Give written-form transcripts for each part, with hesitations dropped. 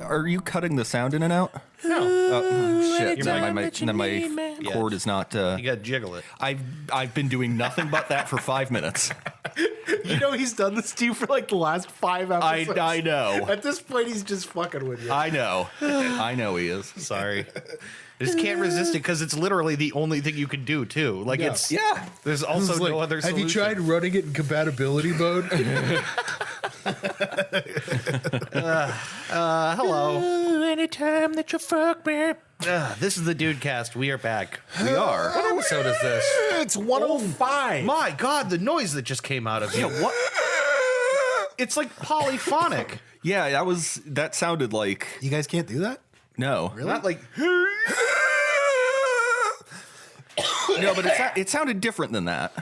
Are you cutting the sound in and out? No. Oh, shit. Then my Yeah. cord is not... You got to jiggle it. I've been doing nothing but that for 5 minutes. You know he's done this to you for like the last 5 episodes. I know. At this point, he's just fucking with you. I know. I know he is. Sorry. I just can't resist it because it's literally the only thing you can do, too. Like, Yeah. it's... Yeah. There's also It's no like, other have solution. you tried running it in compatibility mode? Hello. Anytime that you fuck me. This is the Dude Cast. We are back. We are. What episode is this? It's 105. My God, the noise that just came out of you. What? It's like polyphonic. Yeah, that sounded like... You guys can't do that? No. Not like... No, but it sounded different than that.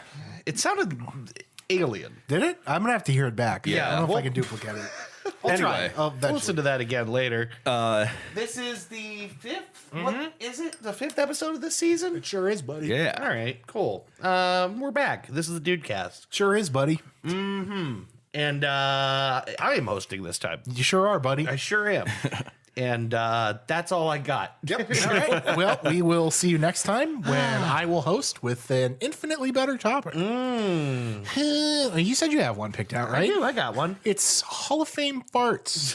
It sounded alien. Did it? I'm going to have to hear it back. Yeah. I don't know Well- if I can duplicate it. I'll Anyway. try. I'll We'll eventually. listen to that again later. This is the fifth? What is it? The fifth episode of this season? It sure is, buddy. Yeah. All right, cool. We're back. This is the Dude Cast. Sure is, buddy. And I am hosting this time. You sure are, buddy. I sure am. And that's all I got. Yep. All right. Well, we will see you next time when I will host with an infinitely better topic. You said you have one picked out, right? I got one. It's Hall of Fame farts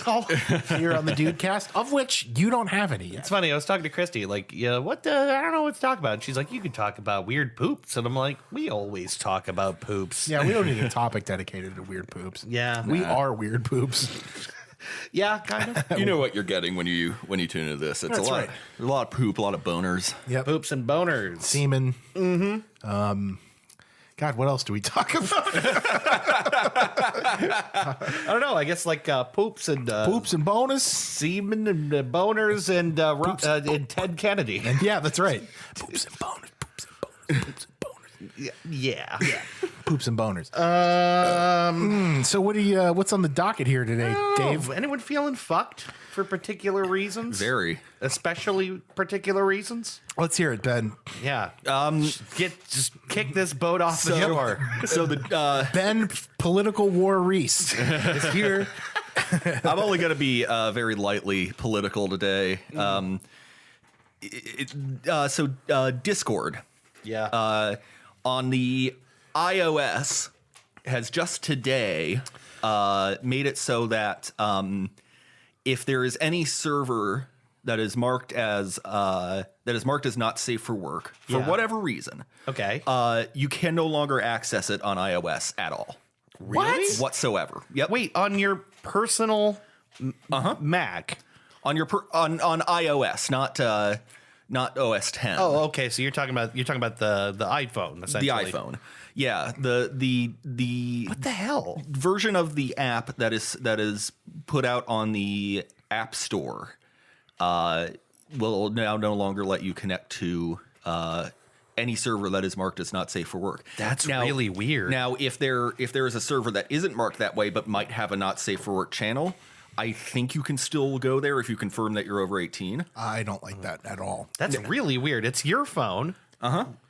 here on the Dude Cast, of which you don't have any yet. It's funny. I was talking to Christy, like, yeah, what the? I don't know what to talk about. And she's like, you can talk about weird poops. And I'm like, we always talk about poops. Yeah, we don't need a topic dedicated to weird poops. Yeah. We are weird poops. Yeah, kind of. You know what you're getting when you tune into this. It's That's a lot, right. a lot of poop, a lot of boners. Yep. Poops and boners. Semen. God, what else do we talk about? I don't know. I guess like poops and Poops and bonus. semen and boners and Ted Kennedy. And yeah, that's right. Poops and boners. Poops and boners. Poops and boners. Yeah. Poops and boners. So what's on the docket here today, Dave? Anyone feeling fucked for particular reasons? Very. Especially particular reasons? Let's hear it, Ben. Yeah. Just kick this boat off the shore. So Ben Political War Reese is here. I'm only going to be very lightly political today. Discord Yeah. on the iOS has just today made it so that if there is any server that is marked as not safe for work for Yeah. whatever reason, Okay. you can no longer access it on iOS at all. What? Whatsoever. Yep. Wait, on your personal Mac? On your on iOS, not OS 10. Oh, okay. So you're talking about the iPhone, essentially. the iPhone. Yeah, the What the hell? version of the app that is put out on the App Store will now no longer let you connect to any server that is marked as not safe for work. That's really weird. Now, if there is a server that isn't marked that way but might have a not safe for work channel, I think you can still go there if you confirm that you're over 18. I don't like that at all. That's really weird. It's your phone.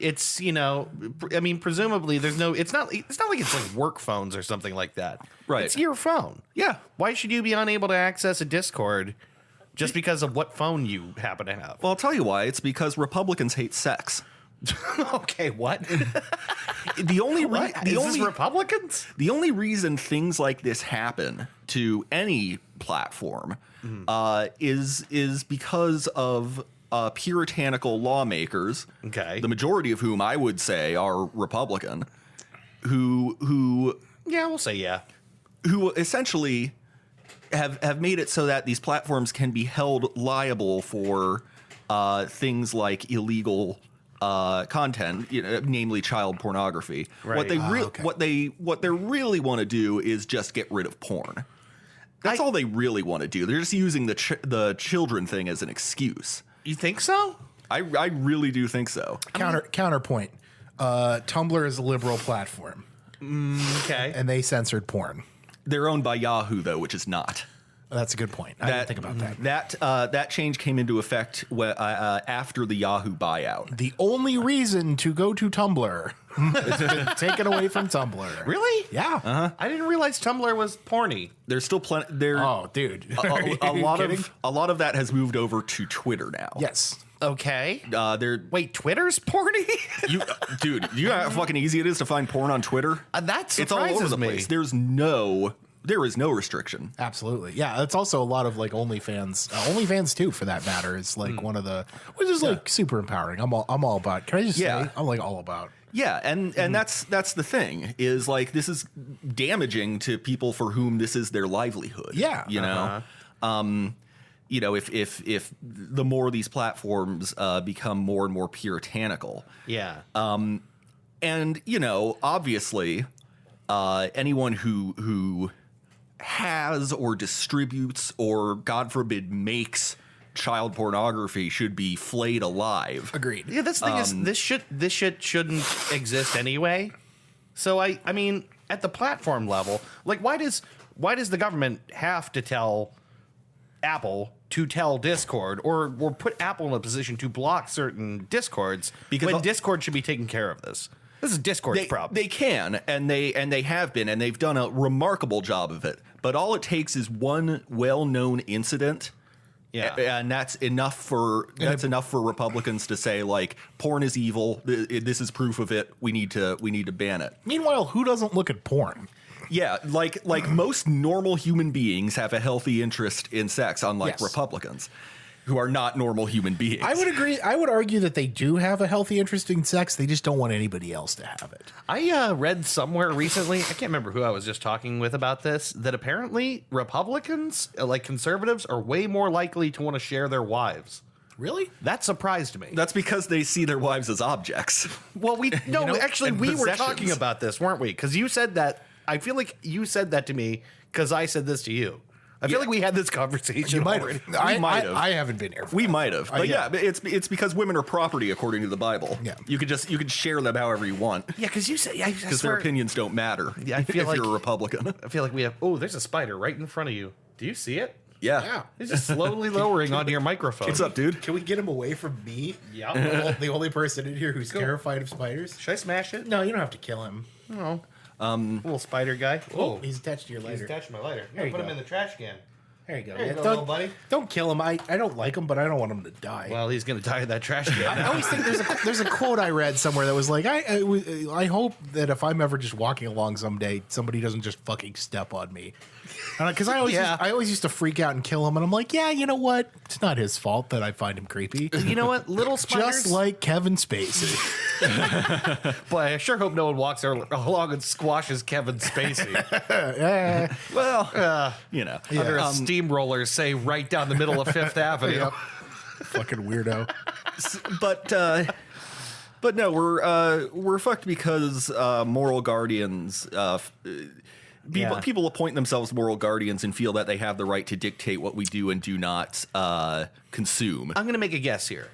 It's, presumably there's no, it's not like it's like work phones or something like that. Right. It's your phone. Yeah. Why should you be unable to access a Discord just because of what phone you happen to have? Well, I'll tell you why. It's because Republicans hate sex. Okay, what? The only Is this Republicans? The only reason things like this happen to any platform is because of puritanical lawmakers, Okay. the majority of whom I would say are Republican, who Yeah, we'll say yeah. essentially have made it so that these platforms can be held liable for things like illegal content, namely child pornography. Right. What they okay. what they really want to do is just get rid of porn. That's all they really want to do. They're just using the children thing as an excuse. You think so? I really do think so. Counterpoint. Tumblr is a liberal platform, Okay. and they censored porn. They're owned by Yahoo though, which is not. That's a good point. I didn't think about that. That change came into effect after the Yahoo buyout. The only reason to go to Tumblr has been taken away from Tumblr. Really? Yeah. I didn't realize Tumblr was porny. There's still plenty. Oh, dude. A lot of that has moved over to Twitter now. Yes. Okay. Wait, Twitter's porny? Dude, you know how fucking easy it is to find porn on Twitter? That surprises It's all over the me. place. There is no restriction. Absolutely. Yeah, it's also a lot of like OnlyFans. OnlyFans too, for that matter, is like one of the, which is like super empowering. I'm all about. Can I just say I'm like all about. Yeah, and that's the thing is like this is damaging to people for whom this is their livelihood. Yeah. You know. You know, if the more these platforms become more and more puritanical. Yeah. And you know, obviously, anyone who has or distributes or, God forbid, makes child pornography should be flayed alive. Agreed. Yeah, that's the thing is this shit shouldn't exist anyway. So I mean, at the platform level, like why does the government have to tell Apple to tell Discord or put Apple in a position to block certain Discords when Discord should be taking care of this? This is Discord's problem. They can, and they have been, and they've done a remarkable job of it. But all it takes is one well-known incident, and that's enough for Republicans to say like porn is evil. This is proof of it. We need to ban it. Meanwhile, who doesn't look at porn? Yeah, like most normal human beings have a healthy interest in sex, unlike Republicans, who are not normal human beings. I would agree. I would argue that they do have a healthy interest in sex. They just don't want anybody else to have it. I read somewhere recently, I can't remember who I was just talking with about this, that apparently Republicans, like conservatives, are way more likely to want to share their wives. Really? That surprised me. That's because they see their wives as objects. Well, we actually we were talking about this, weren't we? Because you said that. I feel like you said that to me because I said this to you. I feel like we had this conversation. You might already. have. I haven't been here. We might have, but it's because women are property according to the Bible. Yeah, you could share them however you want. Yeah, because you said because their opinions don't matter. Yeah, I feel if like you're a Republican. I feel like we have. Oh, there's a spider right in front of you. Do you see it? Yeah. It's just slowly lowering onto your microphone. What's up, dude? Can we get him away from me? Yeah. The only person in here who's terrified of spiders. Should I smash it? No, you don't have to kill him. No. Little spider guy. Oh, he's attached to your lighter. He's attached to my lighter. There you put go. him in the trash can. There you go. There you go, little buddy. Don't kill him. I don't like him, but I don't want him to die. Well, he's going to die in that trash can. I always think there's a quote I read somewhere that was like, I hope that if I'm ever just walking along someday, somebody doesn't just fucking step on me. Because I always used to freak out and kill him, and I'm like, yeah, you know what? It's not his fault that I find him creepy. You know what? Little spiders. Just like Kevin Spacey. Boy, I sure hope no one walks along and squashes Kevin Spacey. Well, you know, under a steamroller, say right down the middle of Fifth Avenue. Yep. Fucking weirdo. But no, we're fucked because moral guardians. People appoint themselves moral guardians and feel that they have the right to dictate what we do and do not consume. I'm going to make a guess here.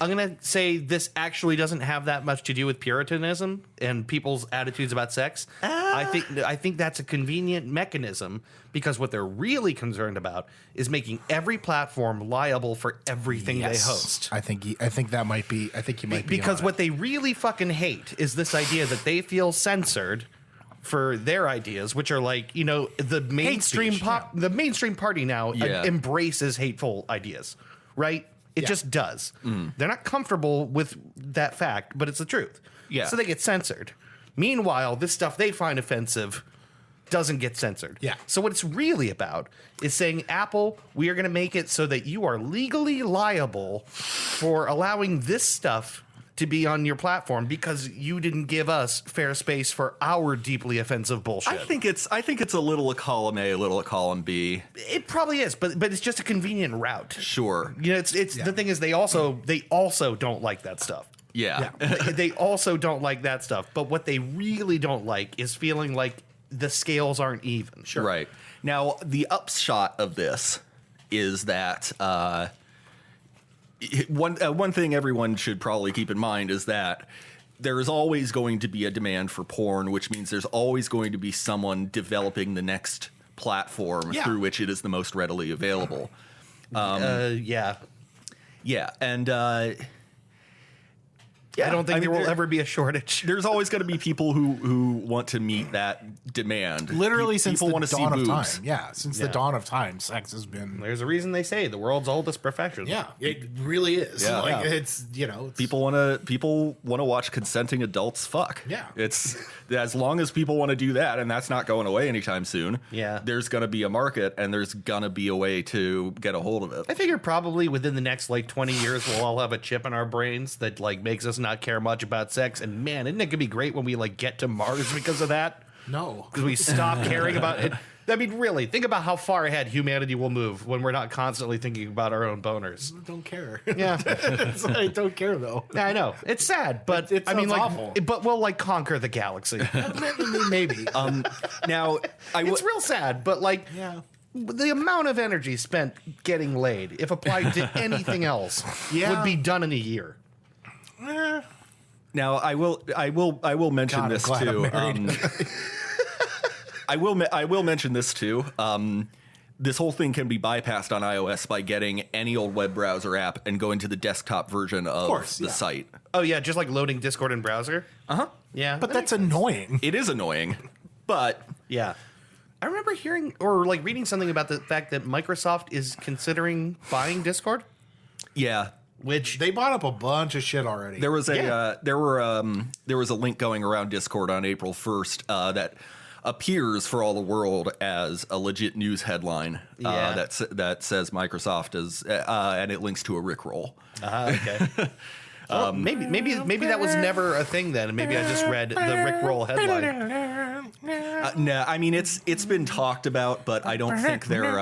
I'm going to say this actually doesn't have that much to do with Puritanism and people's attitudes about sex. I think that's a convenient mechanism because what they're really concerned about is making every platform liable for everything they host. I think that might be. I think you might be because on what it. they really fucking hate is this idea that they feel censored for their ideas, which are like, you know, the mainstream the mainstream party now embraces hateful ideas, right? It just does. They're not comfortable with that fact, but it's the truth. Yeah. So they get censored. Meanwhile, this stuff they find offensive doesn't get censored. Yeah. So what it's really about is saying, Apple, we are going to make it so that you are legally liable for allowing this stuff to be on your platform because you didn't give us fair space for our deeply offensive bullshit. I think it's a little a column A, a little a column B. It probably is, but it's just a convenient route. Sure. You know, it's the thing is they also don't like that stuff. Yeah. They also don't like that stuff. But what they really don't like is feeling like the scales aren't even. Sure. Right. Now, the upshot of this is that one thing everyone should probably keep in mind is that there is always going to be a demand for porn, which means there's always going to be someone developing the next platform through which it is the most readily available. Yeah. Yeah, and I don't think there will ever be a shortage. There's always going to be people who want to meet that demand. Literally since people the want to see dawn of boobs. time. Yeah, since the dawn of time, sex has been. There's a reason they say the world's oldest profession. Yeah, it really is. Yeah. Like, Yeah. it's, it's, People want to watch consenting adults fuck. Yeah. It's as long as people want to do that, and that's not going away anytime soon. Yeah. There's going to be a market, and there's going to be a way to get a hold of it. I figure probably within the next 20 years we'll all have a chip in our brains that makes us not care much about sex. And man, isn't it gonna be great when we get to Mars because of that? No. Because we stop caring about it. I mean, really, think about how far ahead humanity will move when we're not constantly thinking about our own boners. I don't care. Yeah. I don't care, though. Yeah, I know. It's sad, but It sounds awful. But we'll conquer the galaxy. Maybe. Now, It's real sad, but Yeah. the amount of energy spent getting laid, if applied to anything else, would be done in a year. Now I will mention God, this I'm glad too. I'm married. I will mention this too. This whole thing can be bypassed on iOS by getting any old web browser app and going to the desktop version of the site. Oh yeah, just loading Discord in browser. Yeah, But that's annoying. It is annoying, but yeah. I remember hearing or reading something about the fact that Microsoft is considering buying Discord. yeah. Which They bought up a bunch of shit already. There was a Yeah. there was a link going around Discord on April 1st that appears for all the world as a legit news headline Yeah. that says Microsoft is and it links to a Rickroll. okay. Well, maybe that was never a thing then. Maybe I just read the Rickroll headline. No, I mean it's been talked about, but I don't think they're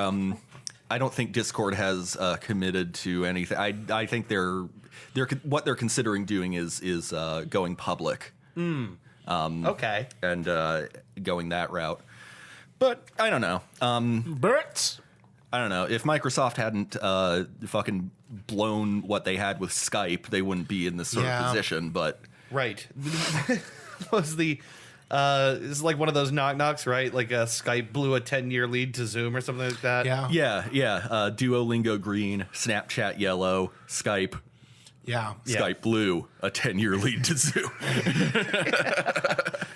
I don't think Discord has committed to anything. I think they're what they're considering doing is going public. Okay. And going that route. But I don't know. But I don't know. If Microsoft hadn't fucking blown what they had with Skype, they wouldn't be in this sort of position. But Right. Was the it's one of those knock-knocks, right? Skype blew a 10-year lead to Zoom or something like that. yeah. yeah. Duolingo green, Snapchat yellow, Skype. Yeah. Skype blue, a 10-year lead to Zoom.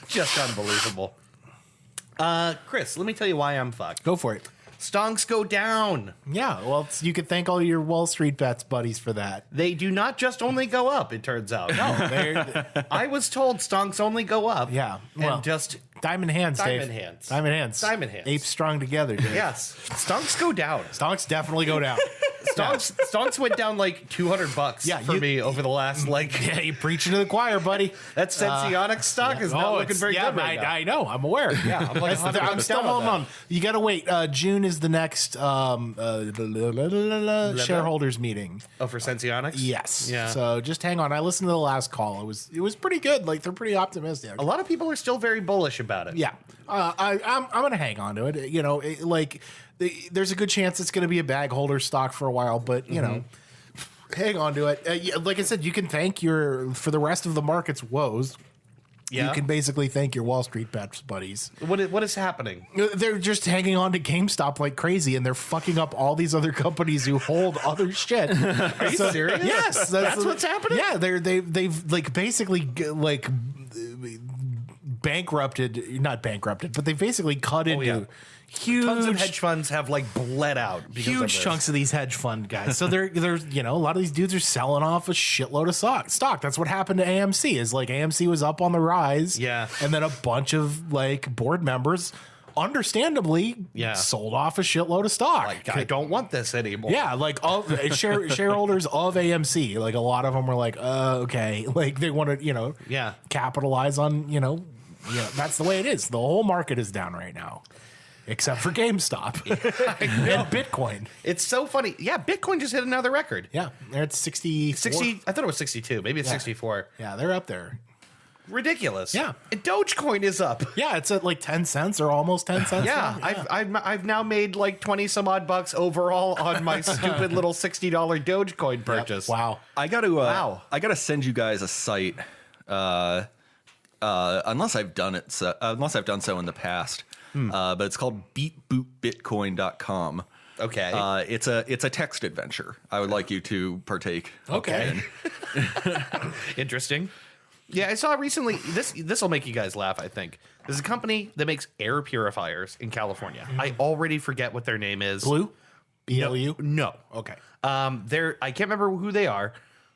Just unbelievable. Chris, let me tell you why I'm fucked. Go for it. Stonks go down. Yeah. Well, you could thank all your Wall Street bets buddies for that. They do not just only go up, it turns out. No. I was told stonks only go up. Yeah. Well, And just diamond hands, Dave. Diamond hands. Diamond hands. Diamond hands. Apes strong together, Dave. yes. Stonks go down. Stonks definitely go down. Stonks went down $200 for me over the last Yeah, you preaching to the choir, buddy. that Sensionic stock is not looking very good right now. I know. I'm aware. Yeah, I'm still holding on. You got to wait. June is the next shareholders meeting. Oh, for Sensionics? Yes. Yeah. So just hang on. I listened to the last call. It was pretty good. They're pretty optimistic. A lot of people are still very bullish about it. Yeah. I'm gonna hang on to it. There's a good chance it's gonna be a bag holder stock for a while, but hang on to it. Like I said, you can thank for the rest of the market's woes. Yeah. You can basically thank your Wall Street bets buddies. What is happening? They're just hanging on to GameStop like crazy, and they're fucking up all these other companies who hold other shit. Are you serious? Yes, That's what's happening? Yeah, they've basically bankrupted, not bankrupted, but they basically cut into yeah. huge Tons of hedge funds have bled out. Because of huge this. chunks of these hedge fund guys. So they're a lot of these dudes are selling off a shitload of stock. That's what happened to AMC. Is AMC was up on the rise. Yeah. And then a bunch of board members understandably sold off a shitload of stock. I don't want this anymore. Yeah, shareholders of AMC, a lot of them were okay, they want to, capitalize on, that's the way it is. The whole market is down right now, except for GameStop and Bitcoin. It's so funny. Yeah, Bitcoin just hit another record. Yeah, they're at 60. 60. I thought it was 62. Maybe it's 64. Yeah, they're up there. Ridiculous. Yeah. And Dogecoin is up. Yeah, it's at 10 cents or almost 10 cents. Yeah, now. I've now made 20 some odd bucks overall on my stupid little $60 Dogecoin purchase. Wow. I got to send you guys a site unless I've done so in the past. but it's called beatbootbitcoin.com. Okay. It's a text adventure. I would like you to partake. Okay. Interesting. Yeah, I saw recently. This will make you guys laugh. I think there's a company that makes air purifiers in California. I already forget what their name is. Blue? BLU? No. Okay. I can't remember who they are.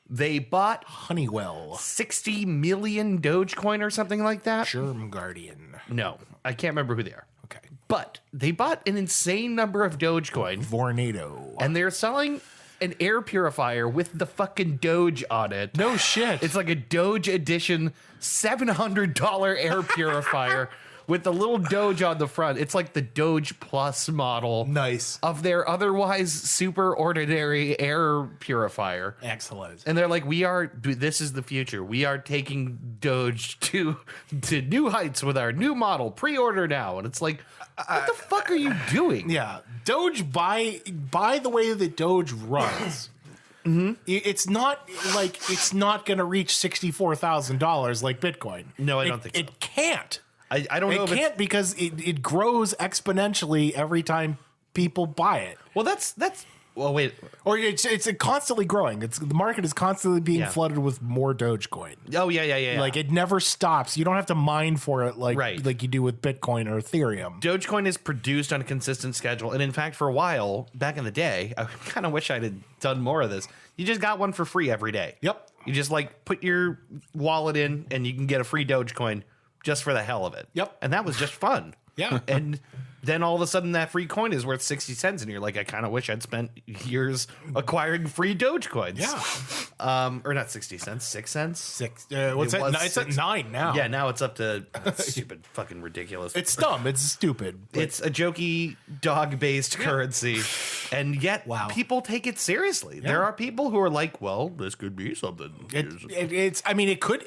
They bought Honeywell. 60 million Dogecoin or something like that. Germ Guardian. No, I can't remember who they are. Okay. But they bought an insane number of Dogecoin, Vornado. and they're selling an air purifier with the fucking Doge on it. No shit. It's like a Doge edition $700 air purifier with the little Doge on the front. It's like the Doge Plus model nice. of their otherwise super ordinary air purifier. Excellent. And they're like, this is the future. We are taking Doge to new heights with our new model. Pre-order now. And it's like, what the fuck are you doing? Yeah. Doge, by the way that Doge runs, it's not going to reach $64,000 like Bitcoin. No, I don't think so. It can't. I don't know It if can't because it grows exponentially every time people buy it. Well, well, wait. Or it's constantly growing. The market is constantly being flooded with more Dogecoin. Oh, yeah. Like it never stops. You don't have to mine for it like you do with Bitcoin or Ethereum. Dogecoin is produced on a consistent schedule. And in fact, for a while back in the day, I kind of wish I'd had done more of this. You just got one for free every day. Yep. You just put your wallet in and you can get a free Dogecoin just for the hell of it. Yep. And that was just fun. Yeah. And then all of a sudden that free coin is worth 60 cents and you're like, I kind of wish I'd spent years acquiring free Dogecoins. Yeah. Or not 60 cents, 6 cents. What's It that? was It's at 9 now. Yeah, now it's up to stupid, fucking ridiculous. It's dumb. It's stupid. It's a jokey dog-based currency, and yet people take it seriously. There are people who are like, "Well, this could be something." It's. I mean, it could.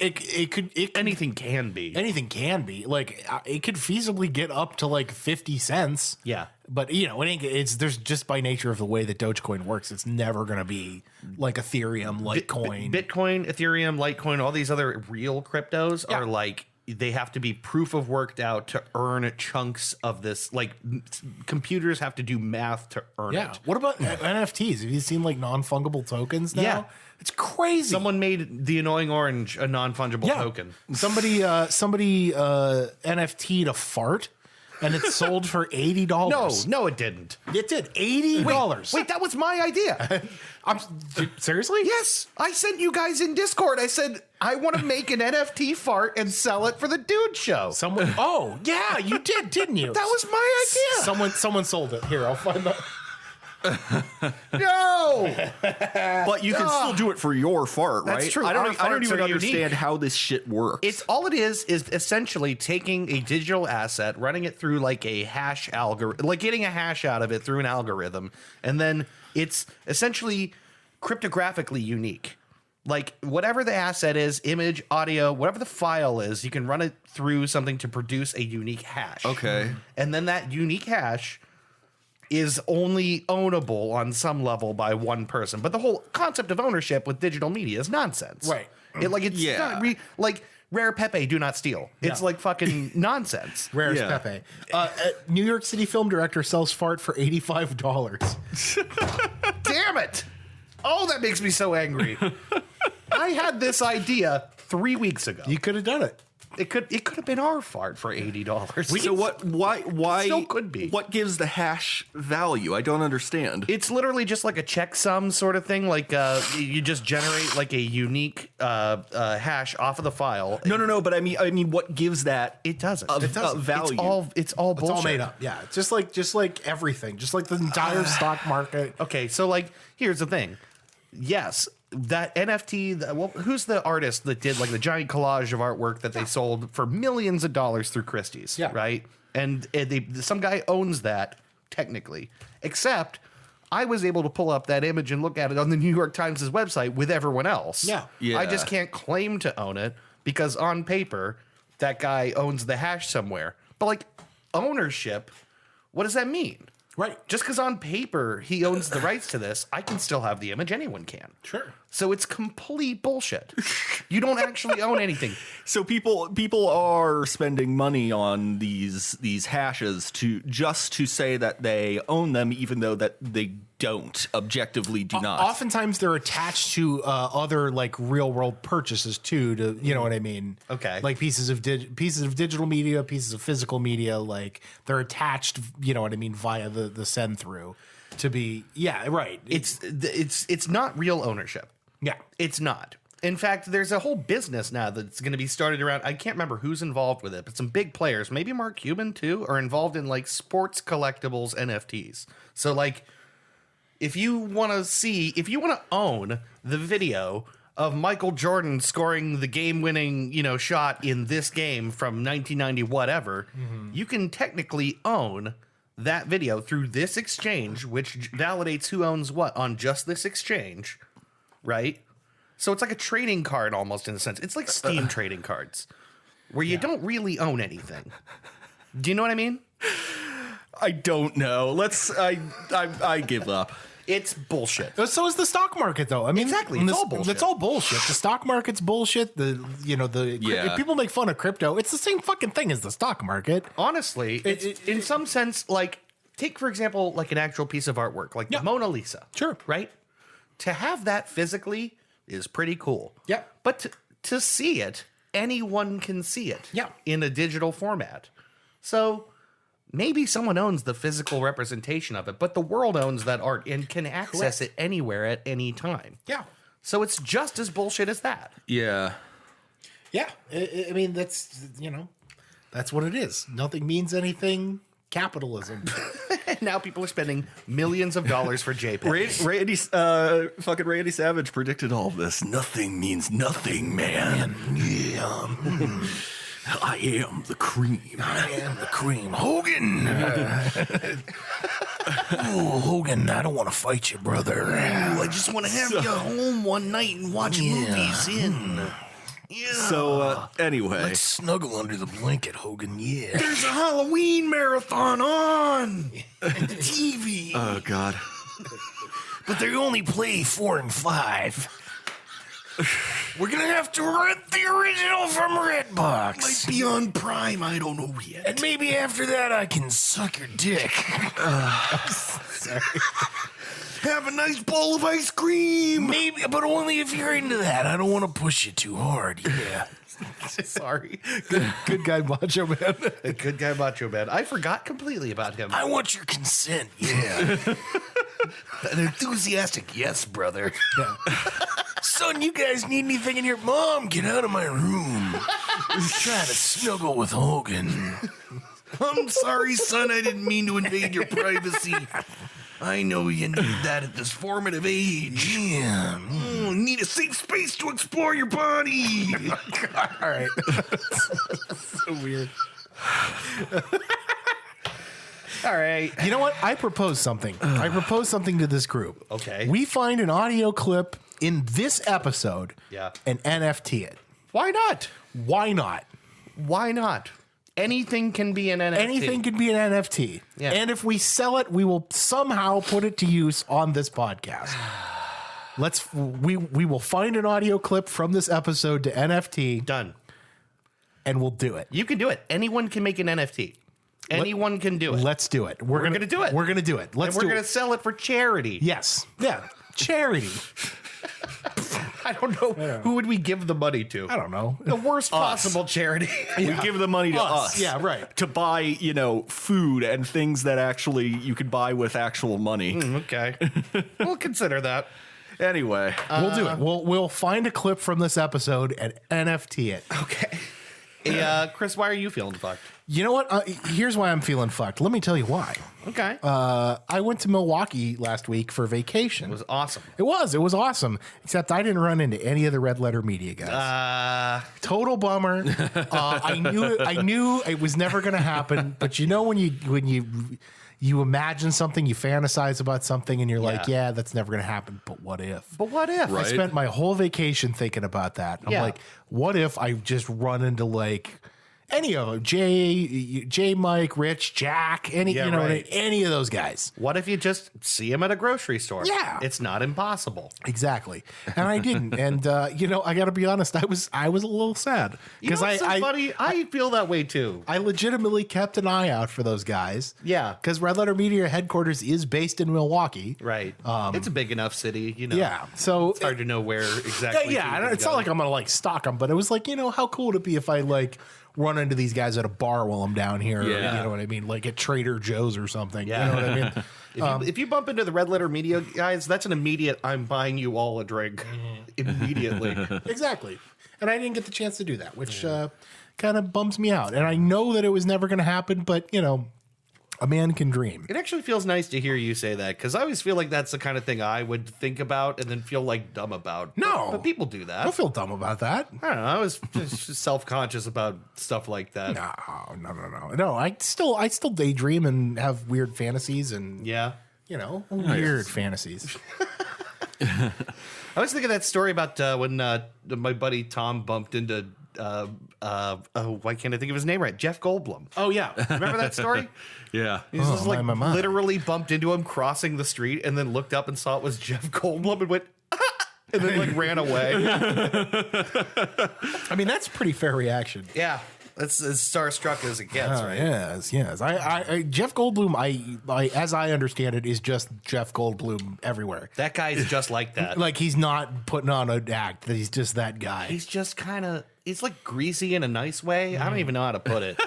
Anything can be. Anything can be. Like it could feasibly get up to like 50 cents. Yeah. But there's just by nature of the way that Dogecoin works, it's never going to be like Ethereum, Litecoin, Bitcoin, Ethereum, Litecoin, all these other real cryptos are like they have to be proof of worked out to earn chunks of this. Like computers have to do math to earn it. What about NFTs? Have you seen like non-fungible tokens now? Yeah. It's crazy. Someone made the annoying orange a non-fungible token. Somebody NFT'd a fart. And it sold for $80. No, it didn't. It did. $80. Wait, that was my idea. Seriously? Yes. I sent you guys in Discord. I said, I want to make an NFT fart and sell it for the Dude Show. Oh, yeah, you did, didn't you? That was my idea. Someone sold it. Here, I'll find that. No. But you can still do it for your fart, right? That's true. I Our don't farts even are understand unique. how this shit works. It's all it is essentially taking a digital asset, running it through like a hash algorithm, like getting a hash out of it through an algorithm, and then it's essentially cryptographically unique. Like whatever the asset is, image, audio, whatever the file is, you can run it through something to produce a unique hash. Okay. And then that unique hash is only ownable on some level by one person. But the whole concept of ownership with digital media is nonsense. Right. It's not like Rare Pepe, do not steal. It's like fucking nonsense. Rarest Pepe. New York City film director sells fart for $85. Damn it. Oh, that makes me so angry. I had this idea 3 weeks ago. You could have done it. It could have been our fart for $80. So why Still could be. What gives the hash value? I don't understand. It's literally just like a checksum sort of thing. Like you just generate like a unique hash off of the file. No. But I mean, what gives that? It doesn't. Value. It's all bullshit. It's all made up. Yeah, just like everything, just like the entire stock market. Okay, so like here's the thing. Yes, that NFT. Who's the artist that did like the giant collage of artwork that they sold for millions of dollars through Christie's? Yeah. Right. And some guy owns that technically. Except I was able to pull up that image and look at it on the New York Times' website with everyone else. Yeah. I just can't claim to own it because on paper that guy owns the hash somewhere. But like ownership, what does that mean? Right. Just because on paper he owns the rights to this, I can still have the image. Anyone can. Sure. So it's complete bullshit. You don't actually own anything. So people are spending money on these hashes to say that they own them, even though that they don't objectively do not. Oftentimes they're attached to other like real world purchases too. To you know what I mean? Okay. Like pieces of digital media, pieces of physical media. Like they're attached. You know what I mean? Via the send through to be. Yeah. Right. It's not real ownership. Yeah. It's not. In fact, there's a whole business now that's going to be started around. I can't remember who's involved with it, but some big players, maybe Mark Cuban too, are involved in like sports collectibles NFTs. So like, if you want to own the video of Michael Jordan scoring the game-winning, shot in this game from 1990, whatever, you can technically own that video through this exchange, which validates who owns what on just this exchange, right? So it's like a trading card almost in a sense. It's like Steam trading cards where you don't really own anything. Do you know what I mean? I don't know. I give up. It's bullshit. So is the stock market, though. I mean, exactly. It's all bullshit. It's all bullshit. The stock market's bullshit. If people make fun of crypto, it's the same fucking thing as the stock market. Honestly, in some sense, like take for example, like an actual piece of artwork, like the Mona Lisa. Sure. Right. To have that physically is pretty cool. Yeah. But to see it, anyone can see it. Yeah. In a digital format. So maybe someone owns the physical representation of it, but the world owns that art and can access it anywhere at any time. Yeah. So it's just as bullshit as that. Yeah. Yeah. I mean, that's what it is. Nothing means anything. Capitalism. And now people are spending millions of dollars for JPEGs. Fucking Randy Savage predicted all of this. Nothing means nothing, man. Yeah. I am the cream. I am the cream. Hogan. Hogan, I don't want to fight you, brother. I just want to have you home one night and watch movies in. Yeah. So, anyway. Let's snuggle under the blanket, Hogan, yeah. There's a Halloween marathon on the TV. Oh, God. But they only play 4 and 5. We're going to have to rent the original from Redbox. Might be on Prime, I don't know yet. And maybe after that I can suck your dick. Sorry. Have a nice bowl of ice cream. Maybe, but only if you're into that. I don't want to push you too hard. Yeah. Sorry. Good guy, Macho Man. Good guy, Macho Man. I forgot completely about him. I want your consent. Yeah. An enthusiastic yes, brother. Yeah. Son, you guys need anything in your mom? Get out of my room. Trying to snuggle with Hogan. I'm sorry, son. I didn't mean to invade your privacy. I know you need that at this formative age. Yeah. Need a safe space to explore your body. All right. So weird. All right. You know what? I propose something. I propose something to this group. Okay. We find an audio clip in this episode and NFT it. Why not? Why not? Why not? Anything can be an NFT. Anything can be an NFT. Yeah. And if we sell it, we will somehow put it to use on this podcast. We will find an audio clip from this episode to NFT. Done. And we'll do it. You can do it. Anyone can make an NFT. Anyone can do it. Let's do it. We're going to do it. We're going to do it. We're going to sell it for charity. Yes. Yeah. Charity. I don't know. Who would we give the money to? I don't know. The worst possible charity. We give the money to us. Yeah, right. To buy, food and things that actually you could buy with actual money. Okay. We'll consider that. Anyway. We'll do it. We'll find a clip from this episode and NFT it. Okay. Hey, Chris, why are you feeling fucked? You know what? Here's why I'm feeling fucked. Let me tell you why. Okay. I went to Milwaukee last week for vacation. It was awesome. It was awesome. Except I didn't run into any of the Red Letter Media guys. Total bummer. I knew it was never going to happen. But when you imagine something, you fantasize about something, and you're like, yeah, that's never going to happen. But what if? Right? I spent my whole vacation thinking about that. I'm like, what if I just run into Any of them, Jay, Mike, Rich, Jack, any of those guys. What if you just see him at a grocery store? Yeah. It's not impossible. Exactly. And I didn't. And I got to be honest, I was a little sad Because funny. I feel that way too. I legitimately kept an eye out for those guys. Yeah. Because Red Letter Media headquarters is based in Milwaukee. Right. It's a big enough city, Yeah. So it's hard to know where exactly. Yeah. It's not like I'm going to stalk them, but it was like, how cool would it be if I run into these guys at a bar while I'm down here. Yeah. You know what I mean? Like at Trader Joe's or something. Yeah. You know what I mean? If you bump into the Red Letter Media guys, that's an immediate, I'm buying you all a drink immediately. Exactly. And I didn't get the chance to do that, which kind of bums me out. And I know that it was never going to happen, but, a man can dream. It actually feels nice to hear you say that because I always feel like that's the kind of thing I would think about and then feel dumb about. No. But people do that. I don't feel dumb about that. I don't know. I was just self-conscious about stuff like that. No, I still daydream and have weird fantasies and, Yeah. weird fantasies. I was thinking that story about when my buddy Tom bumped into why can't I think of his name right? Jeff Goldblum. Oh, yeah. Remember that story? Yeah. He's just my. literally bumped into him crossing the street and then looked up and saw it was Jeff Goldblum and went, and then ran away. I mean, that's a pretty fair reaction. Yeah. That's as starstruck as it gets, right? Yes. I Jeff Goldblum, I as I understand it, is just Jeff Goldblum everywhere. That guy's just like that. Like he's not putting on an act. He's just that guy. He's just he's like greasy in a nice way. I don't even know how to put it.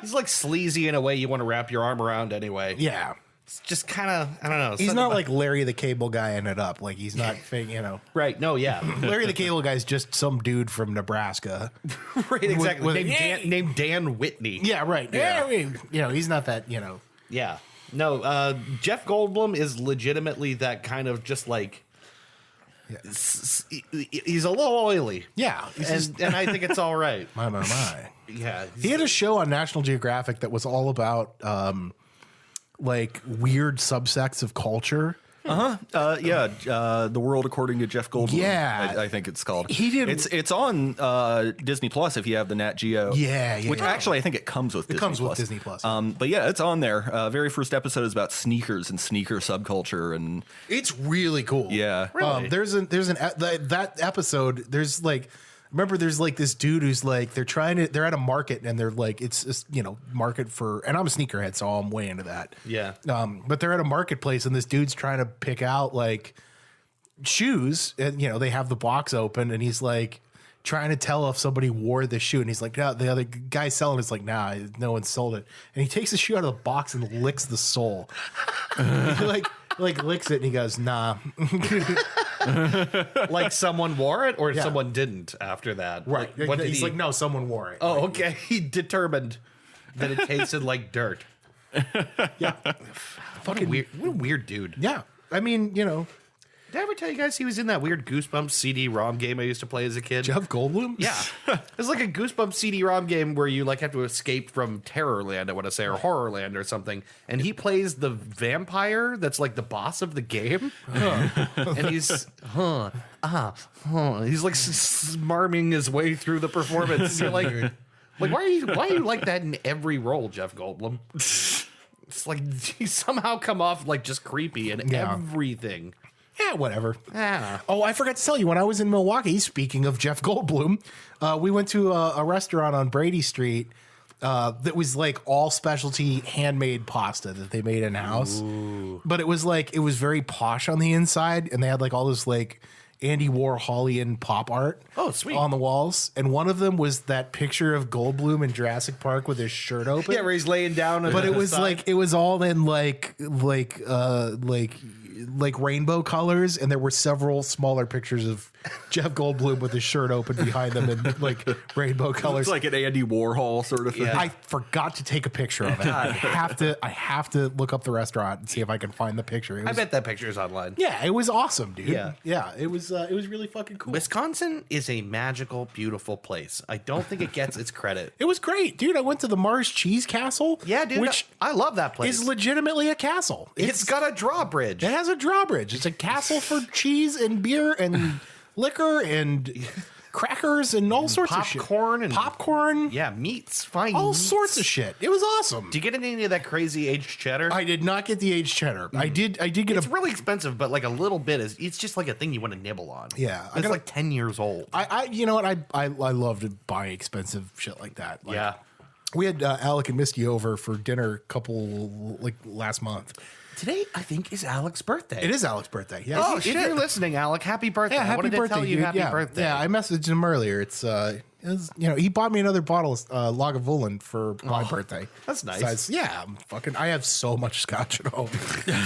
He's like sleazy in a way you want to wrap your arm around anyway. Yeah. It's just kind of, I don't know. He's not like Larry the Cable Guy in it up. Like he's not fake, Right. No, yeah. Larry the Cable Guy is just some dude from Nebraska. Right, exactly. With- named Dan Whitney. Yeah, right. Yeah. He's not that, Yeah. No, Jeff Goldblum is legitimately that kind of just like, he's a little oily. Yeah. And I think it's all right. My. Yeah. He had a show on National Geographic that was all about weird subsects of culture. The World According to Jeff Goldblum. Yeah. I think it's called. He did. It's on Disney Plus if you have the Nat Geo. Yeah. Which actually I think it comes with. Disney Plus. But yeah, it's on there. Very first episode is about sneakers and sneaker subculture, and it's really cool. Yeah. Really? That episode. There's remember there's this dude who's they're at a market and they're it's market for, and I'm a sneakerhead, so I'm way into that. Yeah. But they're at a marketplace and this dude's trying to pick out shoes, and they have the box open and he's trying to tell if somebody wore this shoe, and he's like, no, the other guy selling it's nah, no one sold it, and he takes the shoe out of the box and licks the sole. He licks it and he goes, nah. Like someone wore it or someone didn't after that. Right. What did He's no, someone wore it. Oh, okay. He determined that it tasted like dirt. Yeah. What a weird dude. Yeah. I mean, Did I ever tell you guys he was in that weird Goosebumps CD-ROM game I used to play as a kid? Jeff Goldblum? Yeah. It's like a Goosebumps CD-ROM game where you have to escape from Terrorland, I want to say, or Horrorland or something. And he plays the vampire that's the boss of the game. And he's he's smarming his way through the performance. You're like why are you like that in every role, Jeff Goldblum? It's you somehow come off just creepy in everything. Yeah, whatever. Yeah. Oh, I forgot to tell you, when I was in Milwaukee, speaking of Jeff Goldblum, we went to a restaurant on Brady Street that was all specialty handmade pasta that they made in house. But it was it was very posh on the inside, and they had all this Andy Warholian pop art. Oh, sweet. On the walls, and one of them was that picture of Goldblum in Jurassic Park with his shirt open. Yeah, where he's laying down. But it was it was all in rainbow colors, and there were several smaller pictures of Jeff Goldblum with his shirt open behind them in rainbow colors. It's like an Andy Warhol sort of thing. Yeah. I forgot to take a picture of it. I have to look up the restaurant and see if I can find the picture. I bet that picture is online. Yeah, it was awesome, dude. Yeah. It was really fucking cool. Wisconsin is a magical, beautiful place. I don't think it gets its credit. It was great, dude. I went to the Mars Cheese Castle. Yeah, dude. Which I love that place. is legitimately a castle. It's got a drawbridge. It has a drawbridge. It's a castle for cheese and beer and liquor and crackers and all sorts of shit. Popcorn. Yeah, meats. Fine. All meats. sorts of shit. It was awesome. Do you get any of that crazy aged cheddar? I did not get the aged cheddar. I did get It's really expensive, but like a little bit it's just like a thing you want to nibble on. Yeah, it's like 10 years old. I you know what? I love to buy expensive shit like that. Like, yeah. We had Alec and Misty over for dinner last month. Today, I think, is Alec's birthday. It is Alec's birthday. Yeah. Oh, if you're listening, Alec, happy birthday. Yeah, I happy wanted birthday, to tell you dude. happy birthday. Yeah, I messaged him earlier. It was, he bought me another bottle of Lagavulin for my birthday. That's nice. I have so much scotch at home.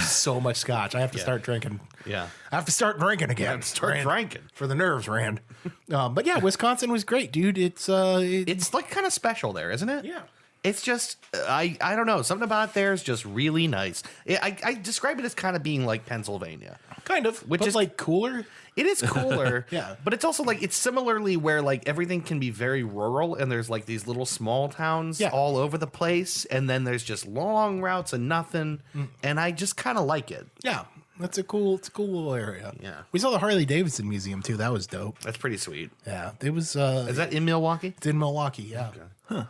So much scotch. I have to start drinking. Yeah. I have to start drinking again. Start drinking. For the nerves, Rand. But yeah, Wisconsin was great, dude. It's like kind of special there, isn't it? Yeah. It's just, I don't know. Something about there is just really nice. I describe it as kind of being like Pennsylvania. kind of, Which is like cooler. It is cooler. Yeah. But it's also like, it's similarly where like everything can be very rural and there's like these little small towns all over the place. And then there's just long routes and nothing. And I just kind of like it. Yeah. It's a cool little area. Yeah. We saw the Harley Davidson Museum too. That was dope. That's pretty sweet. Yeah. It was Is that in Milwaukee? it's in Milwaukee, yeah. Okay.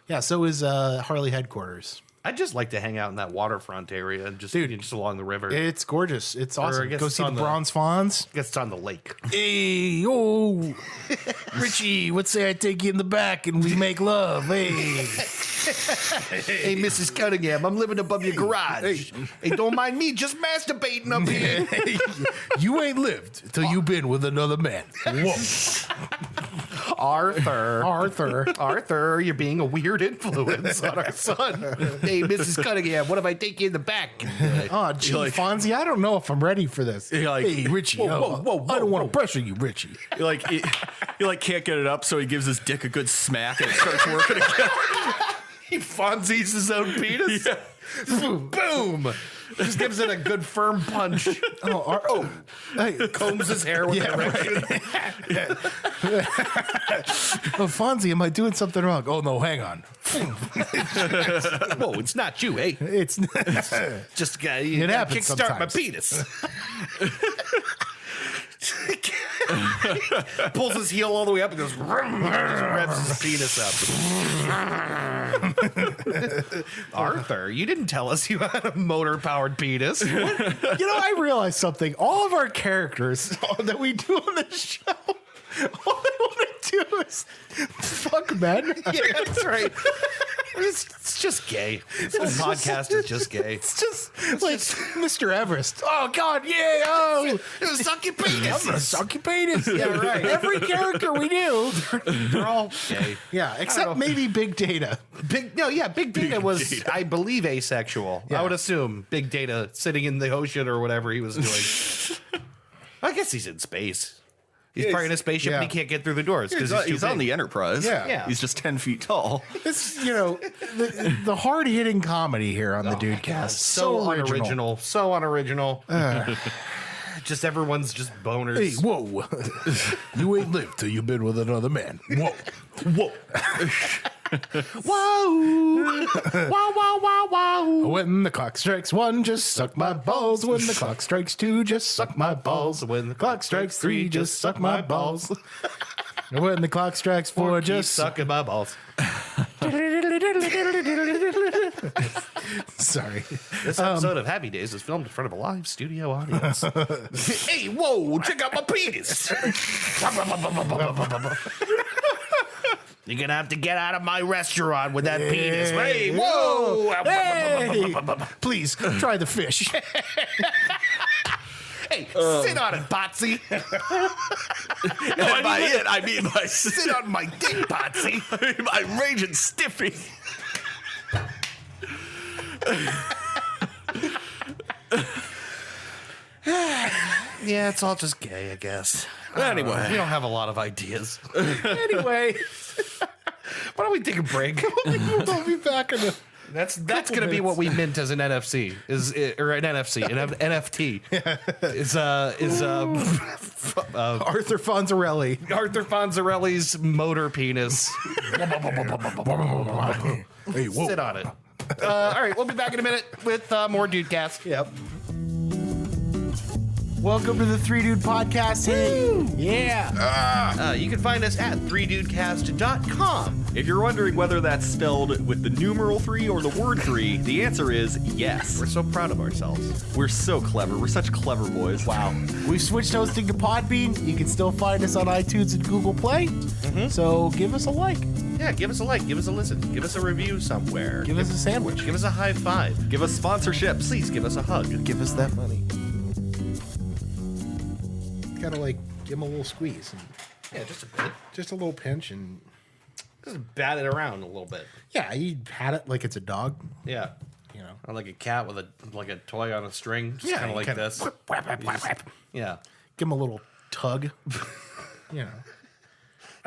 Yeah, so is Harley headquarters. I'd just like to hang out in that waterfront area and just, just along the river. It's gorgeous. It's awesome. guess Go it's see the on the- bronze Fonz. I guess it's on the lake. Hey, oh, Richie, what say I take you in the back and we make love? Hey, Hey, Mrs. Cunningham, I'm living above your garage. Hey, don't mind me, just masturbating up here. you ain't lived till you've been with another man. Whoa, Arthur, you're being a weird influence on our son. Hey, Mrs. Cunningham, what if I take you in the back? Oh, gee, Fonzie, I don't know if I'm ready for this. Hey, Richie, whoa, I don't want to pressure you, Richie. He can't get it up, so he gives his dick a good smack and it starts working again. He Fonzies his own penis? Yeah. Boom! Just gives it a good firm punch. Hey, Combs his hair with erection. Fonzie, am I doing something wrong? Oh, no, hang on. Whoa, it's not you, hey. It's Just It happens kickstart my sometimes. penis. Pulls his heel all the way up and goes, just revs his penis up. Arthur, you didn't tell us you had a motor-powered penis. You know, I realized something. All of our characters that we do on the show, all they want to do is fuck men. Yeah, that's right. It's just gay. This whole podcast is just gay. It's just like Mr. Everest. Oh, God, yeah. Oh, It was suck your I'm penis. going to suck your penis. Yeah, right. Every character we do. They're all gay. Yeah, except maybe Big Data. Big Data was, I believe, asexual. Yeah. I would assume Big Data sitting in the ocean or whatever he was doing. I guess he's in space. He's probably in a spaceship and he can't get through the doors because He's on the Enterprise. Yeah. He's just 10 feet tall. It's, the hard-hitting comedy here on the Dudecast. so unoriginal. So unoriginal. Just everyone's just boners. Hey, whoa. You ain't lived till you've been with another man. Whoa. Whoa. Whoa. Wow, wow, wow, wow. When the clock strikes 1, just suck my balls. When the clock strikes 2, just suck my balls. When the clock strikes 3, just suck my balls. When the clock strikes 4, just sucking my balls. Sorry. This episode of Happy Days is filmed in front of a live studio audience. Hey, whoa, check out my penis. You're going to have to get out of my restaurant with that penis. Hey, whoa. Hey, please try the fish. Hey, sit on it, Potsy. And by it, I mean my Sit on my dick, Potsy. my raging stiffy. Yeah, it's all just gay, I guess. Anyway. We don't have a lot of ideas. Anyway, Why don't we take a break? we'll be back in the. That's going to be what we meant as an NFC or an NFC, an NFT is Arthur Fonzarelli. Arthur Fonzarelli's motor penis. Hey, whoa. Sit on it. All right, we'll be back in a minute with more Dudecast. Yep. Welcome to the Three Dude Podcast. Hey, yeah. You can find us at 3dudecast.com. If you're wondering whether that's spelled with the numeral 3 or the word 3, the answer is yes. We're so proud of ourselves. We're so clever. We're such clever boys. Wow. We've switched hosting to Podbean. You can still find us on iTunes and Google Play. So give us a like. Yeah, give us a like, give us a listen, give us a review somewhere. Give us a sandwich. Give us a high five. Give us sponsorships. Please give us a hug. Give us that money. Gotta like give him a little squeeze. And Yeah, just a bit. just a little pinch and Just bat it around a little bit. yeah, you pat it like it's a dog. Yeah. You know. Or like a cat with a toy on a string. Just kind you of like kinda this. whip, whap, whap, whap, whap. Yeah. Give him a little tug. You know.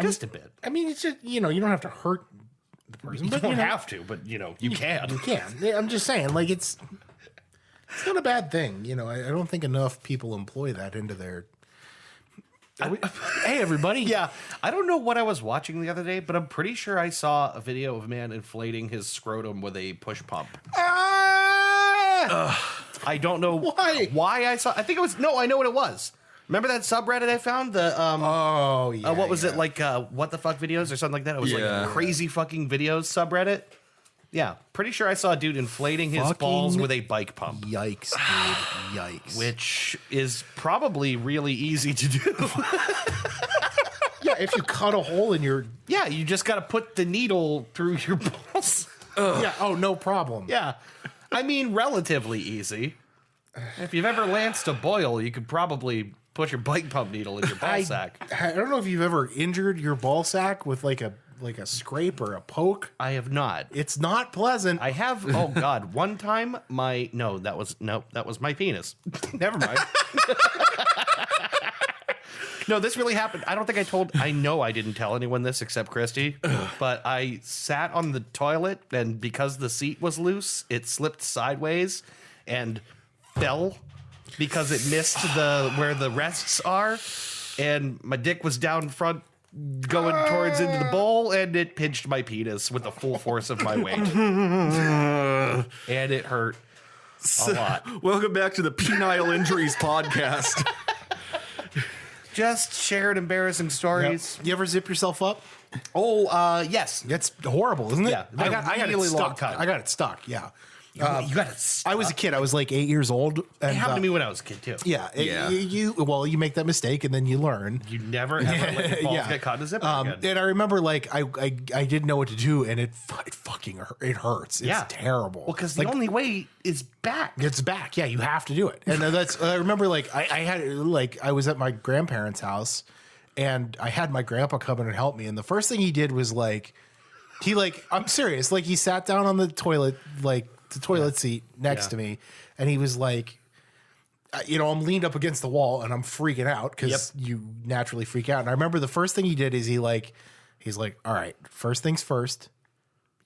Just a bit. I mean, it's just, you don't have to hurt the person. You but, don't have to, but you can. You can. I'm just saying, like, it's not a bad thing. I don't think enough people employ that into their. Hey, everybody. Yeah, I don't know what I was watching the other day, but I'm pretty sure I saw a video of a man inflating his scrotum with a push pump. Ah! I don't know Why? I saw. I think it was I know what it was. Remember that subreddit I found? The Oh, yeah. what was it like? What the fuck videos or something like that? It was Yeah. like crazy fucking videos subreddit. Yeah, pretty sure I saw a dude inflating his Fucking balls with a bike pump, Yikes, dude. Yikes. which is probably really easy to do. Yeah, if you cut a hole in your. Yeah, you just got to put the needle through your balls. Yeah, oh, no problem. Yeah. I mean, relatively easy. If you've ever lanced a boil, you could probably put your bike pump needle in your ball sack. I don't know if you've ever injured your ball sack with like a scrape or a poke. I have not. It's not pleasant. I have. Oh God! One time, that was my penis. Never mind. No, this really happened. I don't think I know I didn't tell anyone this except Christy, but I sat on the toilet and because the seat was loose, it slipped sideways and fell because it missed where the rests are, and my dick was down front going towards into the bowl, and it pinched my penis with the full force of my weight. And it hurt a lot. Welcome back to the Penile Injuries Podcast. Just shared embarrassing stories. You ever zip yourself up? Oh, yes. That's horrible, isn't it? Yeah, I got really it long stuck. time. I got it stuck. Yeah. You got it. I was a kid. I was like 8 years old. And, It happened to me when I was a kid too. Yeah. Yeah. You make that mistake and then you learn. You never ever let your balls Yeah. get caught in a zipper again. And I remember like I didn't know what to do and it fucking it hurts. It's terrible. Well, because the only way is back. It's back. Yeah, you have to do it. And that's I remember like I was at my grandparents' house and I had my grandpa come in and help me. And the first thing he did was I'm serious, like he sat down on the toilet, like the toilet seat next to me, and he was like, I'm leaned up against the wall and I'm freaking out because you naturally freak out. And I remember the first thing he did is he's like, all right, first things first.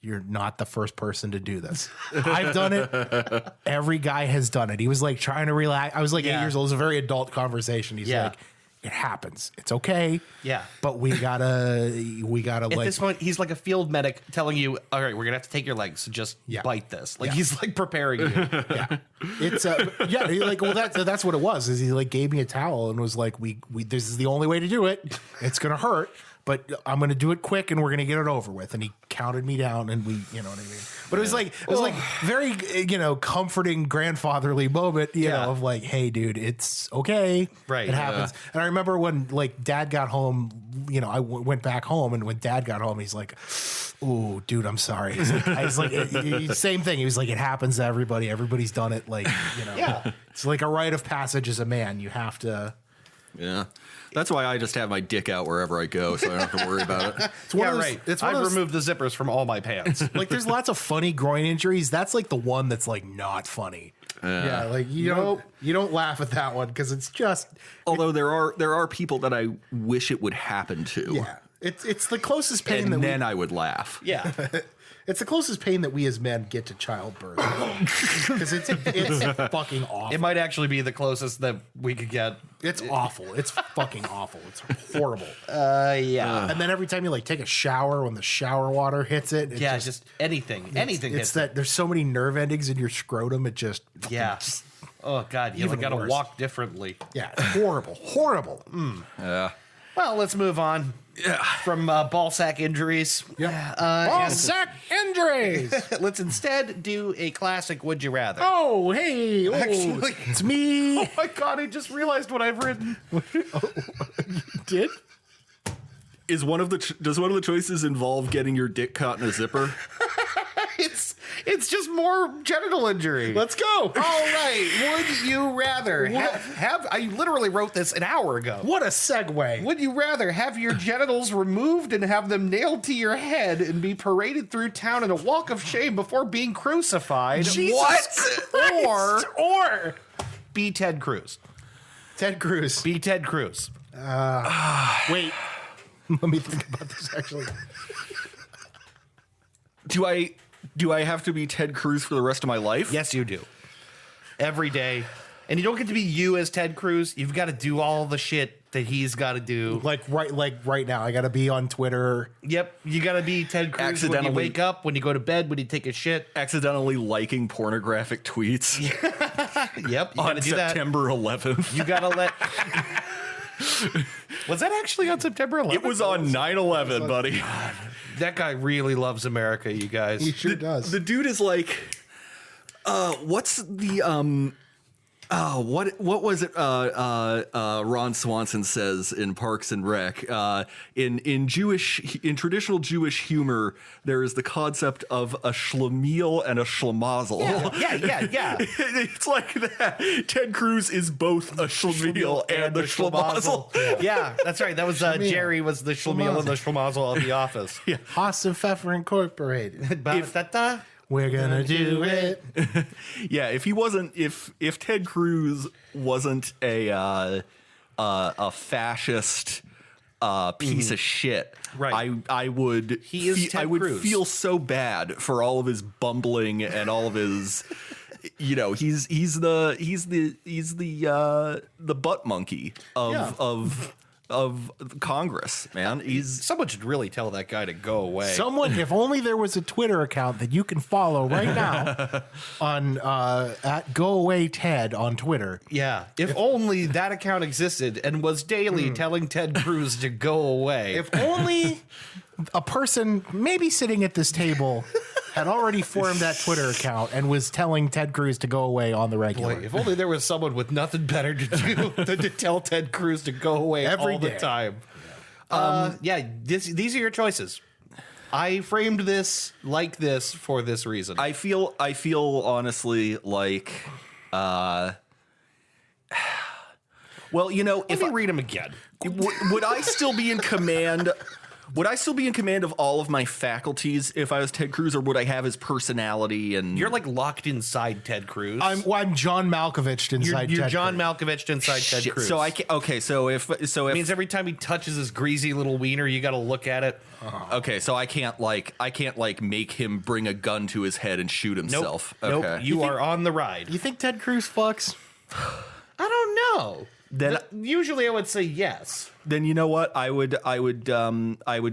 You're not the first person to do this. I've done it. Every guy has done it. He was like trying to relax. I was like 8 years old. It was a very adult conversation. He's like, it happens. It's okay. Yeah. But we gotta At like this point, he's like a field medic telling you, all right, we're going to have to take your legs. So just bite this. Like he's like preparing you. yeah. It's that's what it was. Is he like gave me a towel and was like, we this is the only way to do it. It's gonna hurt, but I'm gonna do it quick and we're gonna get it over with. And he counted me down and we, you know what I mean? But it was like very comforting grandfatherly moment, you know, of like, hey dude, it's okay. Right. It happens. And I remember when like dad got home, I went back home and when dad got home, he's like, oh, dude, I'm sorry. He's like, same thing. He was like, it happens to everybody. Everybody's done it. Like, it's like a rite of passage as a man. You have to. Yeah. That's why I just have my dick out wherever I go, so I don't have to worry about it. It's one of those, right. It's one I've of those, removed the zippers from all my pants. like, there's lots of funny groin injuries. That's like the one that's like not funny. Yeah, like you don't laugh at that one because it's just. Although there are people that I wish it would happen to. Yeah, it's the closest pain And that then I would laugh. Yeah. it's the closest pain that we as men get to childbirth because it's fucking awful. It might actually be the closest that we could get. It's awful. It's fucking awful. It's horrible. Yeah. And then every time you like take a shower, when the shower water hits it, Just anything. Anything It's hits that there's so many nerve endings in your scrotum. It just Yeah. Oh God, you Even got to worse. walk differently. Yeah, it's horrible. Horrible. Yeah. Well, let's move on. Yeah. From ball sack injuries. Ball sack injuries. Let's instead do a classic Would You Rather. Oh, hey. Oh, Actually- it's me. Oh my God, I just realized what I've written. Did? Does one of the choices involve getting your dick caught in a zipper? It's just more genital injury. Let's go. All right. Would you rather have I literally wrote this an hour ago. What a segue. Would you rather have your genitals removed and have them nailed to your head and be paraded through town in a walk of shame before being crucified? Jesus Christ. Or be Ted Cruz? Ted Cruz. Be Ted Cruz. Wait. Let me think about this, actually. Do I have to be Ted Cruz for the rest of my life? Yes, you do. Every day. And you don't get to be you as Ted Cruz. You've got to do all the shit that he's got to do. Like right now, I got to be on Twitter. Yep. You got to be Ted Cruz when you Accidentally- wake up, when you go to bed, when you take a shit. Accidentally liking pornographic tweets Yep. You got on to do that. September 11th. You got to let... Was that actually on September 11th? It was on 9/11, buddy. That guy really loves America, you guys. He sure does. The dude is like, what's the what was it? Ron Swanson says in Parks and Rec. In traditional Jewish humor, there is the concept of a schlemiel and a schlemazel. Yeah. It's like that. Ted Cruz is both a schlemiel and a schlemazel. Yeah, that's right. That was Jerry was the schlemiel and the schlemazel of The Office. Yeah. Haas and Pfeffer Incorporated. Ba-da-da-da. We're gonna do it. Yeah, if Ted Cruz wasn't a fascist piece of shit, Right. I would He is Ted I would Cruz. feel so bad for all of his bumbling and all of his he's the butt monkey of Congress, man. Someone should really tell that guy to go away. Someone, if only there was a Twitter account that you can follow right now on at Go Away Ted on Twitter. Yeah, if only that account existed and was daily telling Ted Cruz to go away. If only a person maybe sitting at this table had already formed that Twitter account and was telling Ted Cruz to go away on the regular. Boy, if only there was someone with nothing better to do than to tell Ted Cruz to go away Every all the day. time. These are your choices. I framed this like this for this reason. I feel honestly like well, you know, Let me read them again. would I still be in command? Would I still be in command of all of my faculties if I was Ted Cruz, or would I have his personality and You're like locked inside Ted Cruz. I'm John Malkovich inside You're Ted John Cruz. Malkovich inside Ted Shit, Cruz. so I can okay, so if It means every time he touches his greasy little wiener, you got to look at it. okay, so I can't make him bring a gun to his head and shoot himself. Nope. Okay. You are on the ride. You think Ted Cruz fucks? I don't know. Then Usually I would say yes. then you know what? I would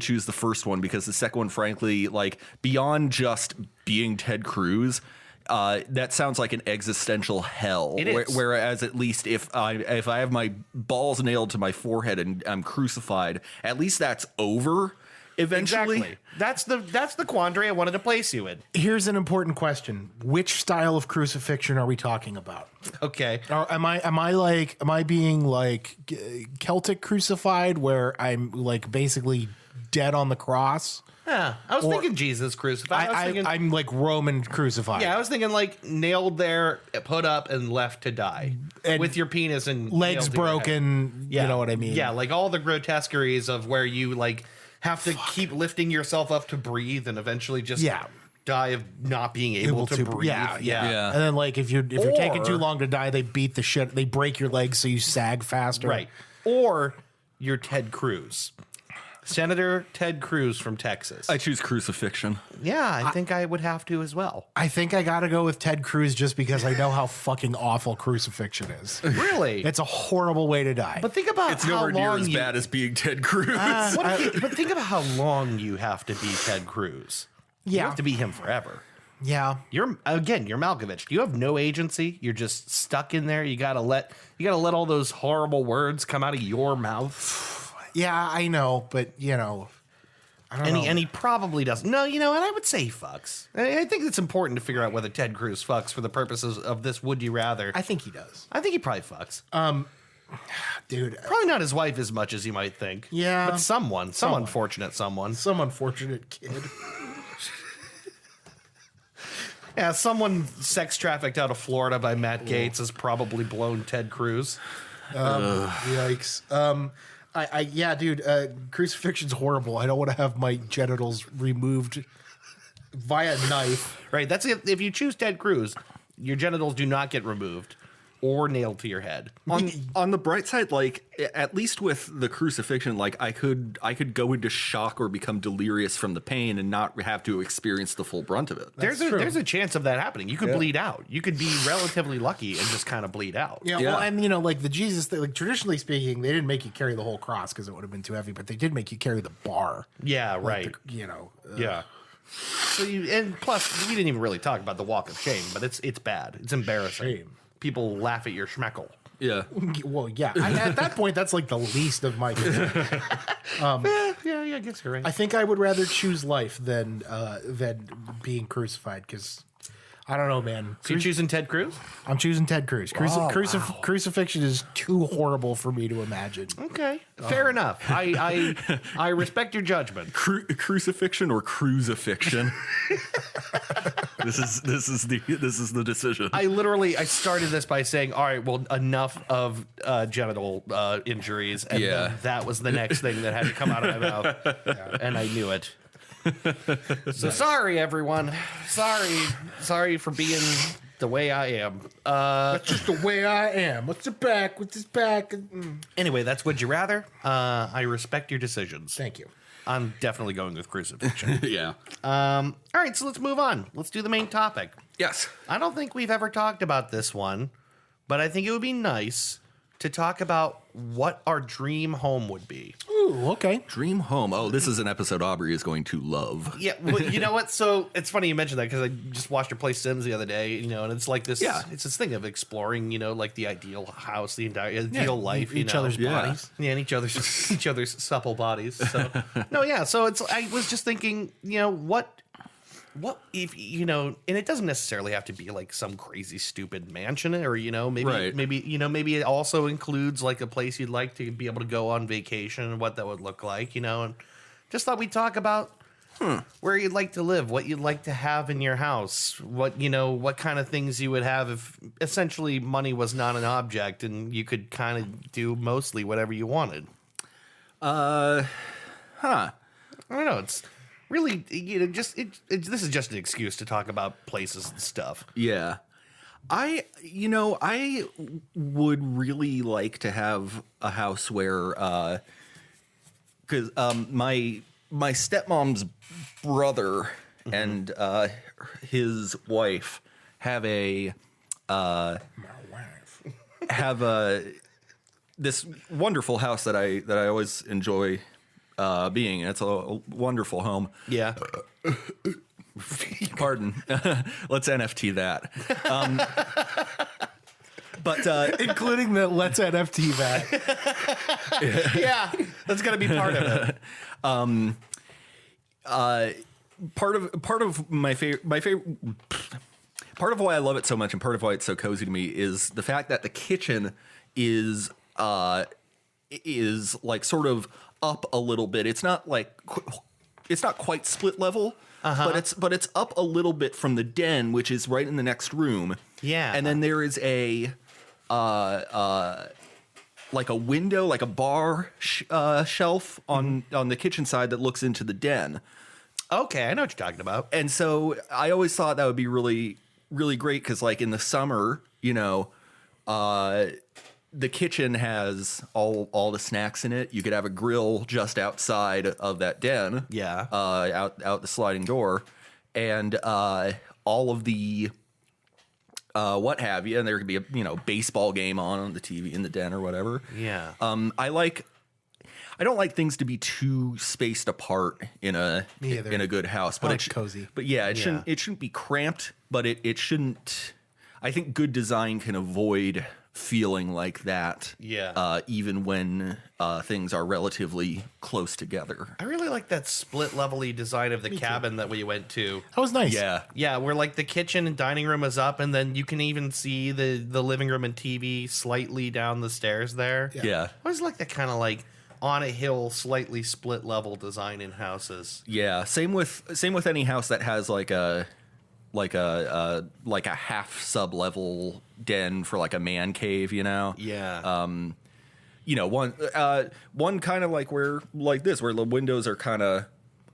choose the first one, because the second one, frankly, like beyond just being Ted Cruz, that sounds like an existential hell. It is. Whereas at least if I have my balls nailed to my forehead and I'm crucified, at least that's over eventually. Exactly. That's the quandary I wanted to place you in. Here's an important question: which style of crucifixion are we talking about? Okay. Am I being like Celtic crucified, where I'm like basically dead on the cross? Yeah. I was thinking Jesus crucified. I'm like Roman crucified. I was thinking like nailed there, put up, and left to die And with your penis and legs nailed to your head. broken. Yeah. You know what I mean? Yeah, like all the grotesqueries of where you like have to keep lifting yourself up to breathe and eventually just die of not being able to breathe. Yeah. And then like if you're taking Or- too long to die, they beat the shit. They break your legs so you sag faster. Right. Or you're Ted Cruz. Senator Ted Cruz from Texas. I choose crucifixion. I think I would have to as well. I think I got to go with Ted Cruz just because I know how fucking awful crucifixion is. Really? It's a horrible way to die. But think about It's how nowhere near long as you, bad as being Ted Cruz. but think about how long you have to be Ted Cruz. You Yeah. have to be him forever. Yeah. You're Malkovich. You have no agency. You're just stuck in there. You gotta let all those horrible words come out of your mouth. Yeah, I know, but I don't know. And he probably doesn't. No, you know what? I would say he fucks. I think it's important to figure out whether Ted Cruz fucks for the purposes of this Would You Rather. I think he does. I think he probably fucks. Dude. Probably not his wife as much as you might think. Yeah. But some unfortunate someone. Some unfortunate kid. Yeah, someone sex trafficked out of Florida by Matt Gaetz has probably blown Ted Cruz. Yikes. Dude, crucifixion's horrible. I don't want to have my genitals removed via knife. Right, that's it. If you choose Ted Cruz, your genitals do not get removed or nailed to your head. On the bright side, like at least with the crucifixion, like I could go into shock or become delirious from the pain and not have to experience the full brunt of it. There's a chance of that happening. You could bleed out. You could be relatively lucky and just kind of bleed out. Yeah, well, and like the Jesus thing, like traditionally speaking, they didn't make you carry the whole cross because it would have been too heavy, but they did make you carry the bar. Yeah, right. Yeah. So and plus we didn't even really talk about the walk of shame, but it's bad. It's embarrassing. Shame. People laugh at your schmeckle. Yeah. Well, yeah. At that point, that's like the least of my concern. I guess you're right. I think I would rather choose life than being crucified because I don't know, man. So you're choosing Ted Cruz? I'm choosing Ted Cruz. Crucifixion is too horrible for me to imagine. Okay, fair enough. I respect your judgment. Crucifixion or crucifixion? This is the decision. I started this by saying, all right, well, enough of genital injuries, and then that was the next thing that had to come out of my mouth, and I knew it. So sorry, everyone. Sorry for being the way I am. That's just the way I am. What's it back? What's this back? Anyway, that's Would You Rather. I respect your decisions. Thank you. I'm definitely going with crucifixion. Yeah. All right, so let's move on. Let's do the main topic. Yes. I don't think we've ever talked about this one, but I think it would be nice to talk about what our dream home would be. Ooh, okay. Dream home. Oh, this is an episode Aubrey is going to love. Yeah, well, you know what? So it's funny you mentioned that because I just watched her play Sims the other day, and it's like this. Yeah. It's this thing of exploring, like the ideal house, the ideal life, each other's bodies. Yeah, and each other's supple bodies. So no, yeah. So I was just thinking, what if and it doesn't necessarily have to be like some crazy stupid mansion, or maybe it also includes like a place you'd like to be able to go on vacation and what that would look like, and just thought we'd talk about where you'd like to live, what you'd like to have in your house, what kind of things you would have if essentially money was not an object and you could kind of do mostly whatever you wanted. Huh. I don't know. It's really, this is just an excuse to talk about places and stuff. Yeah. I would really like to have a house where, because my stepmom's brother and his wife have this wonderful house that I always enjoy being. It's a wonderful home. Yeah. Pardon. Let's NFT that. But including the let's NFT that. Yeah, that's gonna be part of it. Part of my favorite part of why I love it so much and part of why it's so cozy to me is the fact that the kitchen is like sort of up a little bit. It's not quite split level, but it's up a little bit from the den, which is right in the next room. Yeah, and then there is a like a window, like a bar shelf on the kitchen side that looks into the den. Okay, I know what you're talking about. And so I always thought that would be really, really great because, like, in the summer, the kitchen has all the snacks in it. You could have a grill just outside of that den. Yeah. Out the sliding door. And all of the what have you. And there could be a baseball game on the TV in the den or whatever. Yeah. I don't like things to be too spaced apart in a good house. But it's cozy. But yeah, it shouldn't be cramped. But it shouldn't. I think good design can avoid feeling like that. Yeah. Even when things are relatively close together. I really like that split level-y design of the cabin that we went to. That was nice. Yeah, where like the kitchen and dining room is up, and then you can even see the living room and TV slightly down the stairs there. Yeah. I always like that kind of like on a hill, slightly split level design in houses. Yeah. Same with any house that has like a half sub level den for like a man cave, you know? Yeah. One kind of like where the windows are kind of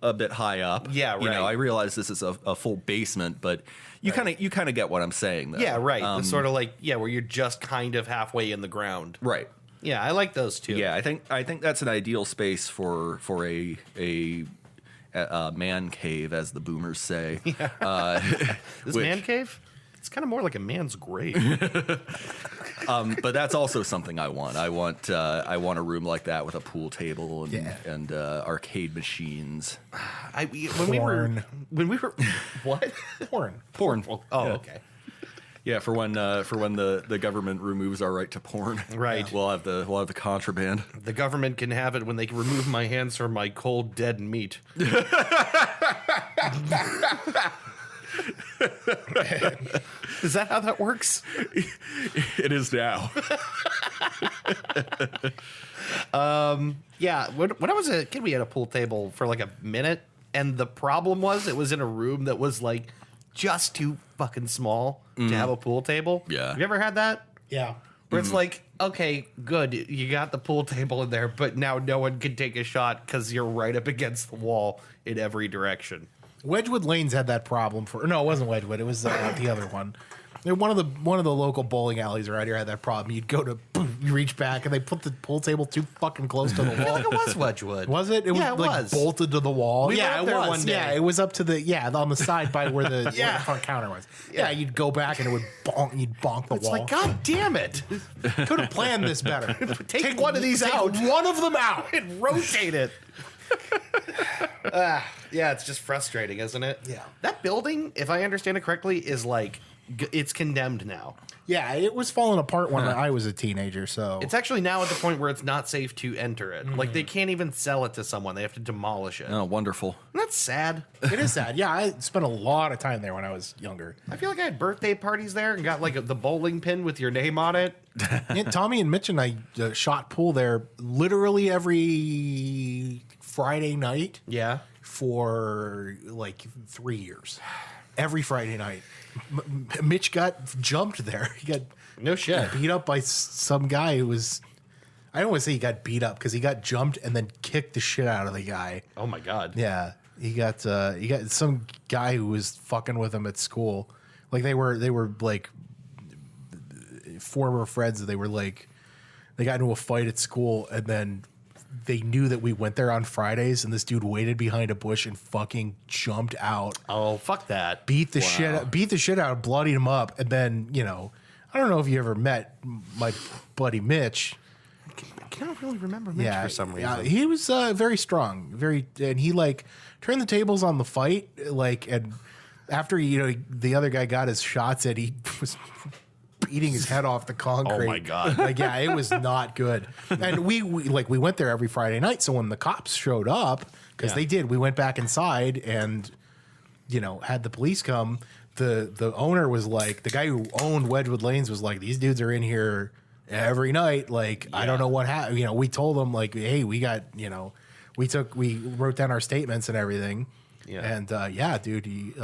a bit high up. Yeah, right. You know, I realize this is a full basement, but you kind of get what I'm saying, though. Yeah, right. The sort of like where you're just kind of halfway in the ground. Right. Yeah, I like those too. Yeah, I think that's an ideal space for a man cave, as the boomers say. Yeah. This man cave? It's kind of more like a man's grave. But that's also something I want. I want a room like that with a pool table and arcade machines. When we were what? Porn. Oh, okay. Yeah, for when the government removes our right to porn. Right. We'll have the contraband. The government can have it when they can remove my hands from my cold dead meat. Is that how that works? It is now. Yeah, when I was a kid, we had a pool table for like a minute, and the problem was it was in a room that was like just too fucking small to have a pool table. Yeah. Have you ever had that? Yeah. Where it's like, okay, good, you got the pool table in there, but now no one can take a shot because you're right up against the wall in every direction. Wedgwood Lanes had that problem no, it wasn't Wedgwood. It was the other one. One of the local bowling alleys around here had that problem. You'd go to you reach back and they put the pool table too fucking close to the wall. I think it was Wedgwood. Was it? It was Yeah, it like was. bolted to the wall. We went up there one day. Yeah, it was up to on the side by where the, where the front counter was. Yeah, you'd go back and it would you'd bonk the It's wall. like, God damn it. Could have planned this better. Take one of these out. One of them out. And rotate it. Yeah, it's just frustrating, isn't it? Yeah. That building, if I understand it correctly, is like, it's condemned now. Yeah, it was falling apart when I was a teenager, so. It's actually now at the point where it's not safe to enter it. Like, they can't even sell it to someone. They have to demolish it. Oh, wonderful. That's sad. It is sad. Yeah, I spent a lot of time there when I was younger. I feel like I had birthday parties there and got, like, the bowling pin with your name on it. Tommy and Mitch and I shot pool there literally every Friday night. Yeah. For like 3 years. Every Friday night. Mitch got jumped there. He got No shit. beat up by some guy who was. I don't want to say he got beat up because he got jumped and then kicked the shit out of the guy. Oh my God. Yeah, he got some guy who was fucking with him at school. Like they were like former friends. They were like they got into a fight at school and then they knew that we went there on Fridays and this dude waited behind a bush and fucking jumped out. Oh, fuck that. Beat the shit out, bloodied him up, and then, I don't know if you ever met my buddy Mitch. I can't really remember Mitch for some reason. He was very strong, and he like turned the tables on the fight, and after the other guy got his shots in, he was beating his head off the concrete. Oh my God. It was not good. And we went there every Friday night. So when the cops showed up, because they did, we went back inside and had the police come. The owner was like, the guy who owned Wedgwood Lanes was like, these dudes are in here every night. I don't know what happened. We told them like, hey, we got we wrote down our statements and everything. Yeah. And dude,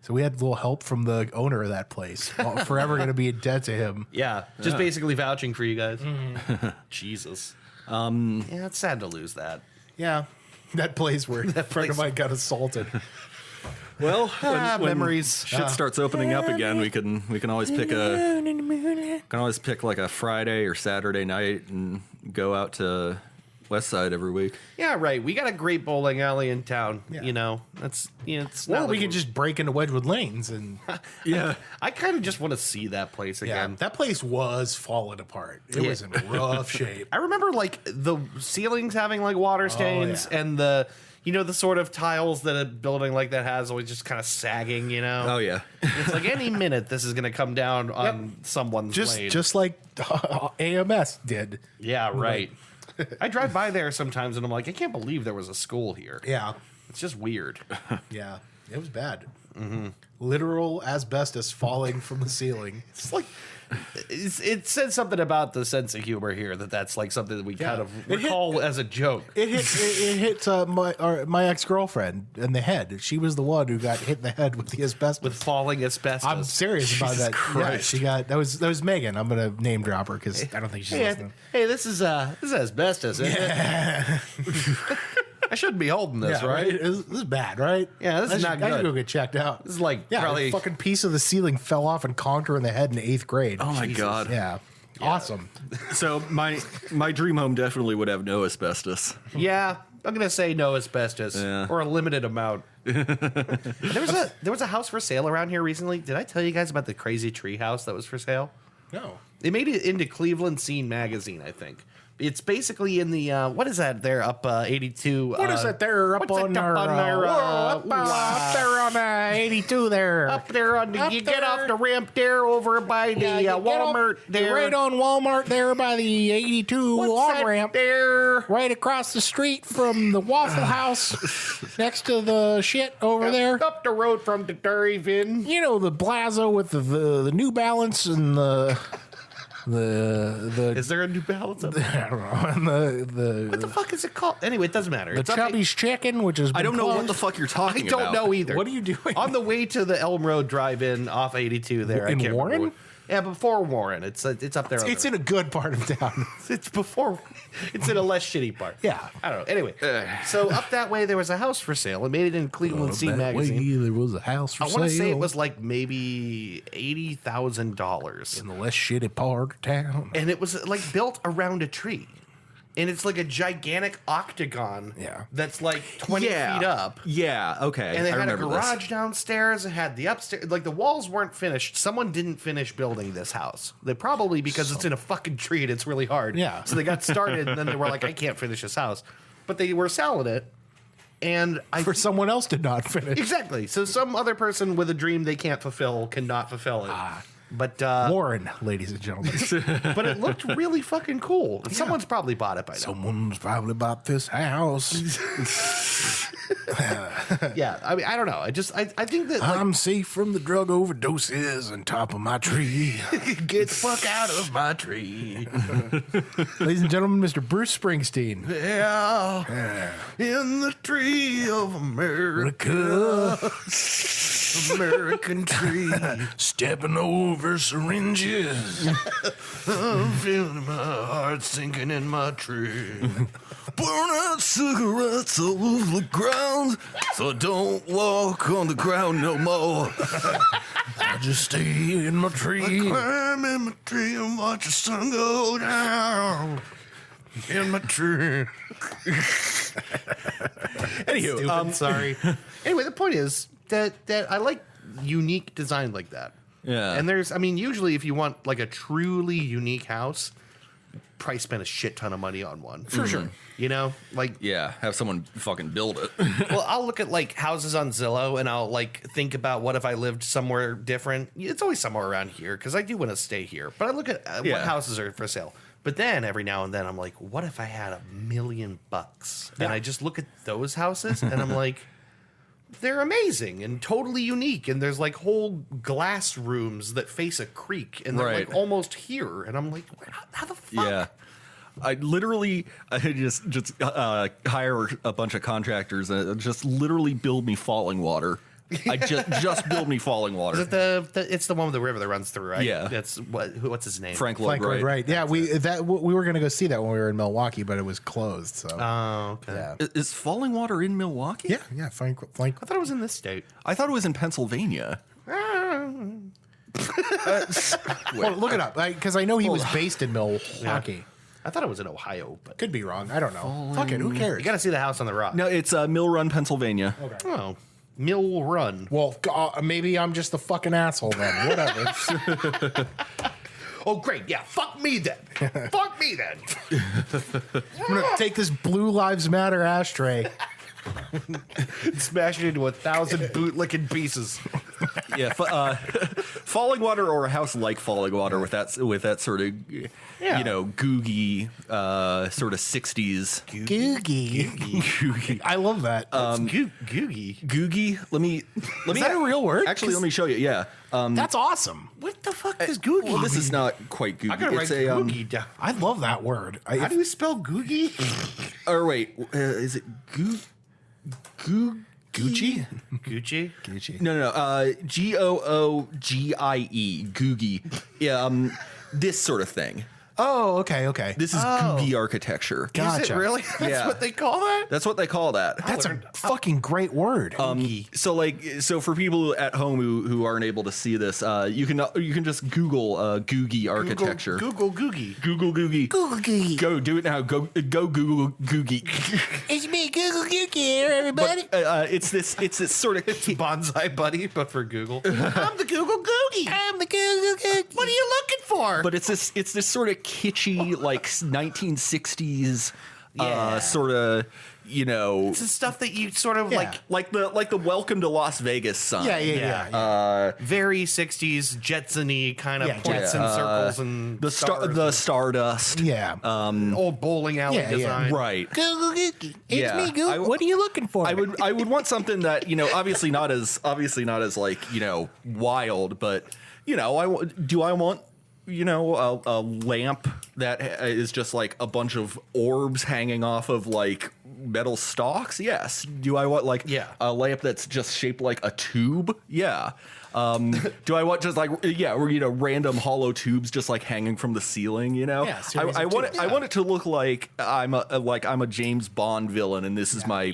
so we had a little help from the owner of that place. Forever going to be in debt to him. Yeah, just basically vouching for you guys. Mm-hmm. Jesus. Yeah, it's sad to lose that. Yeah, that place where that friend of mine got assaulted. Well, when memories. Shit starts opening up again. We can always pick like a Friday or Saturday night and go out to West Side every week. Yeah, right. We got a great bowling alley in town. Yeah. You know, that's it's Or not we like could just break into Wedgwood Lanes and Yeah. I kind of just want to see that place yeah, again. that place was falling apart. It was in rough shape. I remember like the ceilings having like water stains yeah. and the the sort of tiles that a building like that has always just kind of sagging, Oh, yeah. It's like any minute this is going to come down on someone's lane. Just like AMS did. Yeah, right. I drive by there sometimes and I'm like, I can't believe there was a school here. Yeah. It's just weird. Yeah. It was bad. Literal asbestos falling from the ceiling. It's like it said something about the sense of humor here that's like something that we kind of recall as a joke. It hit my ex-girlfriend in the head. She was the one who got hit in the head with the asbestos. With falling asbestos. I'm serious about Jesus that. Christ. Yeah, she got that was Megan. I'm gonna name drop her because I don't think she's listening. Hey, this is asbestos, isn't it? I shouldn't be holding this, Yeah, right? This is bad, right? Yeah, this is not I should good. go get checked out. This is like yeah, probably a fucking piece of the ceiling fell off and conked her in the head in 8th grade. Oh, my Jesus. God. Yeah. Awesome. So my dream home definitely would have no asbestos. Yeah, I'm gonna say no asbestos Yeah. or a limited amount. There was a house for sale around here recently. Did I tell you guys about the crazy tree house that was for sale? No. They made it into Cleveland Scene magazine, I think. It's basically in the what is that there up 82? What is it there up on there? Up there on 82 there. Up there on the, Up you get there. off the ramp there over by the Yeah, you get Walmart off- there. Right on Walmart there by the 82 What's on that ramp. there? Right across the street from the Waffle House next to the shit over there. Up the road from the drive-in. You know, the Blazo with the New Balance and the Is there a New Balance up there? I don't know. And What the fuck is it called? Anyway, it doesn't matter. the It's up- Chubby's Chicken, which is I don't know what the fuck you're I talking don't about. know either. What are you doing? On the way to the Elm Road Drive-In off 82 there. I In can't Warren? remember what- Yeah, before Warren. It's up there. It's in a good part of town. It's before. It's in a less shitty part. Yeah. I don't know. Anyway, so up that way there was a house for sale. It made it in Cleveland Scene magazine. There was a house for I want to say it was like maybe $80,000, in the less shitty part of town. and it was like built around a tree, and it's like a gigantic octagon. Yeah. That's like 20 feet up. Yeah, okay. And they I had a remember this. garage downstairs. It had the upstairs. Like the walls weren't finished. Someone didn't finish building this house. They probably because it's in a fucking tree and it's really hard. Yeah. So they got started and then they were like, I can't finish this house. But they were selling it. And I For someone else to not finish. exactly. So some other person with a dream they can't fulfill cannot fulfill it. But Warren, ladies and gentlemen. but it looked really fucking cool. Someone's probably bought it by now. Someone's probably bought this house. Yeah. I mean, I don't know. I think that like, I'm safe from the drug overdoses on top of my tree. get the fuck out of my tree. Ladies and gentlemen, Mr. Bruce Springsteen. Yeah, in the tree of America, American tree. Stepping over syringes. I'm feeling my heart sinking in my tree. Burn out cigarettes over the ground, so don't walk on the ground no more. I just stay in my tree. Climb in my tree and watch the sun go down. In my tree. Anywho, sorry. Anyway, the point is that I like unique design like that. Yeah. And there's, I mean, usually if you want like a truly unique house, probably spend a shit ton of money on one. For sure. You know, like, Yeah, have someone fucking build it. well, I'll look at like houses on Zillow and I'll like think about what if I lived somewhere different. It's always somewhere around here because I do want to stay here. But I look at what Yeah. houses are for sale. But then every now and then I'm like, what if I had $1 million? And I just look at those houses and I'm like, they're amazing and totally unique. And there's like whole glass rooms that face a creek and they're Right. like almost here. And I'm like, how the fuck? Yeah. I just hire a bunch of contractors and just literally build me falling water. I just build me falling water. Is it it's the one with the river that runs through, right? Yeah. That's what's his name? Frank Lloyd Wright. Right. Yeah, we were going to go see that when we were in Milwaukee, but it was closed. So Oh, okay. yeah. Is falling water in Milwaukee? Yeah, Frank. I thought it was in this state. I thought it was in Pennsylvania. Well, look it up because I know he was based in Milwaukee. I thought it was in Ohio, but Could be wrong. I don't know. Fuck it. Who cares? you got to see the house on the rock. No, it's Mill Run, Pennsylvania. Oh, Mill Run. Well, maybe I'm just the fucking asshole then. Whatever. Oh, great. Yeah, fuck me then. Fuck me then. I'm going to take this Blue Lives Matter ashtray. Smash it into 1,000 bootlicking pieces. Yeah, Falling Water or a house like Falling Water with that sort of googie sort of 60s Googie. I love that. Googie. googie. Let me Is that a real word? Actually, let me show you. Yeah. That's awesome. What the fuck is Googie? Well, this is not quite googie. I gotta write It's a Googie down. I love that word. How do you spell Googie? or wait, is it Gucci? Gucci? No. Googie. Googie. Yeah. This sort of thing. Oh, okay. This is Googie architecture. Gotcha. Is it really? That's Yeah. what they call that? That's what they call that. That's a fucking great word. So for people at home who aren't able to see this, you can just Google Googie architecture. Google Googie. Google Googie. Googie. Go do it now. Go Google Googie. It's me, Google Googie here, everybody. It's this sort of Bonsai Buddy, but for Google. I'm the Google Googie. I'm the Google Googie. What are you looking for? but it's this sort of kitschy like 1960s Yeah. sort of it's the stuff that you sort of Yeah. like the Welcome to Las Vegas sign. Yeah. very 60s Jetson-y kind of Yeah, points and circles and the Stardust. Yeah. old bowling alley Yeah, yeah. design. Right. Google Googie. It's Yeah. me, Google. What are you looking for? I would want something that obviously not as like wild, but I want a lamp that is just like a bunch of orbs hanging off of like metal stalks? Yes. Do I want a lamp that's just shaped like a tube? Yeah. Do I want just random hollow tubes just like hanging from the ceiling? Yeah, I want it to look like I'm a James Bond villain, and this is my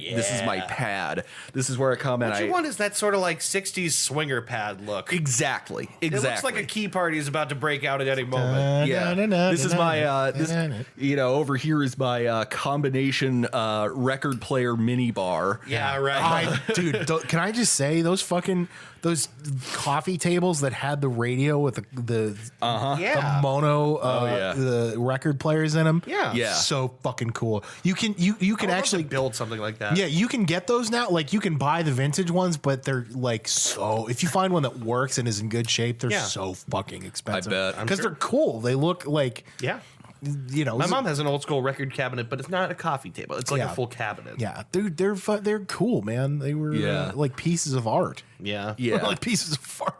pad. This is where I come and What you want is that sort of like 60s swinger pad look. Exactly. It looks like a key party is about to break out at any moment. Yeah, this is my over here is my combination record player mini bar. Yeah, right. Dude, can I just say those coffee tables that had the radio with the mono the record players in them? Yeah. So fucking cool. You can actually build something like that. Yeah, you can get those now. Like you can buy the vintage ones, but they're like if you find one that works and is in good shape, they're so fucking expensive. I bet. Because they're cool. They look like My mom has an old school record cabinet, but it's not a coffee table. It's like a full cabinet. Yeah, dude, they're cool, man. They were like pieces of art. Yeah. Like pieces of art.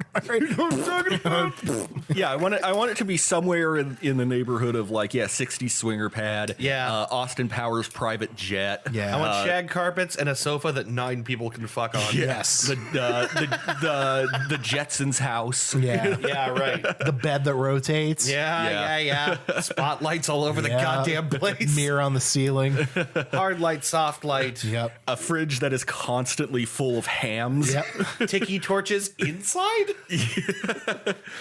Yeah, I want it to be somewhere in the neighborhood of 60 swinger pad. Yeah. Austin Powers private jet. Yeah. I want shag carpets and a sofa that 9 people can fuck on. Yes. The Jetsons house. Yeah. Yeah, right. The bed that rotates. Yeah. Spotlights all over the goddamn place. Mirror on the ceiling. Hard light, soft light. Yep. A fridge that is constantly full of hams. Yep. Tiki torches inside?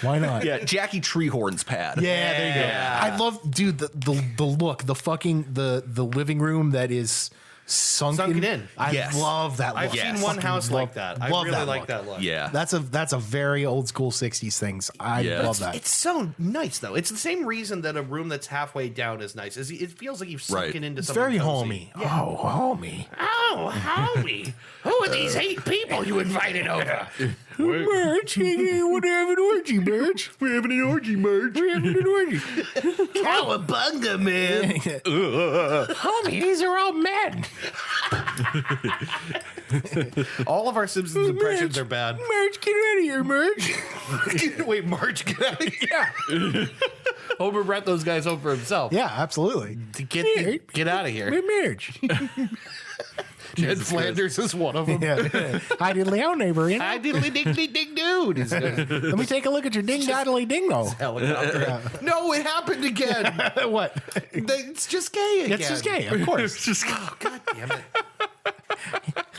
Why not? Yeah, Jackie Treehorn's pad. Yeah, there you go. I love, dude, the look, the living room that is sunken in. I love that look. I've seen one house like that. I love really that like look. that look. Yeah. That's a very old school 60s things. I love that. It's so nice, though. It's the same reason that a room that's halfway down is nice. It feels like you've sunken into It's something very cozy. homey. Oh, homey. Oh, homie. Who are these 8 people you invited over? Merch, we're having an orgy, Merch. We're having an orgy, Merch. We're having an orgy. Cowabunga, man. Homie, these are all men. All of our Simpsons impressions are bad. Merch, get out of here, Merch. Wait, Marge, get out of here. Homer brought those guys home for himself. Yeah, absolutely. Get out of here. Merch. Ned Flanders is one of them. Yeah. Hi, diddly ho, neighbor. You know? I diddly diggly dig dude. Let me take a look at your ding doddly dingo. Helicopter. No, it happened again. What? It's just gay again. It's just gay, of course. Oh, God damn it.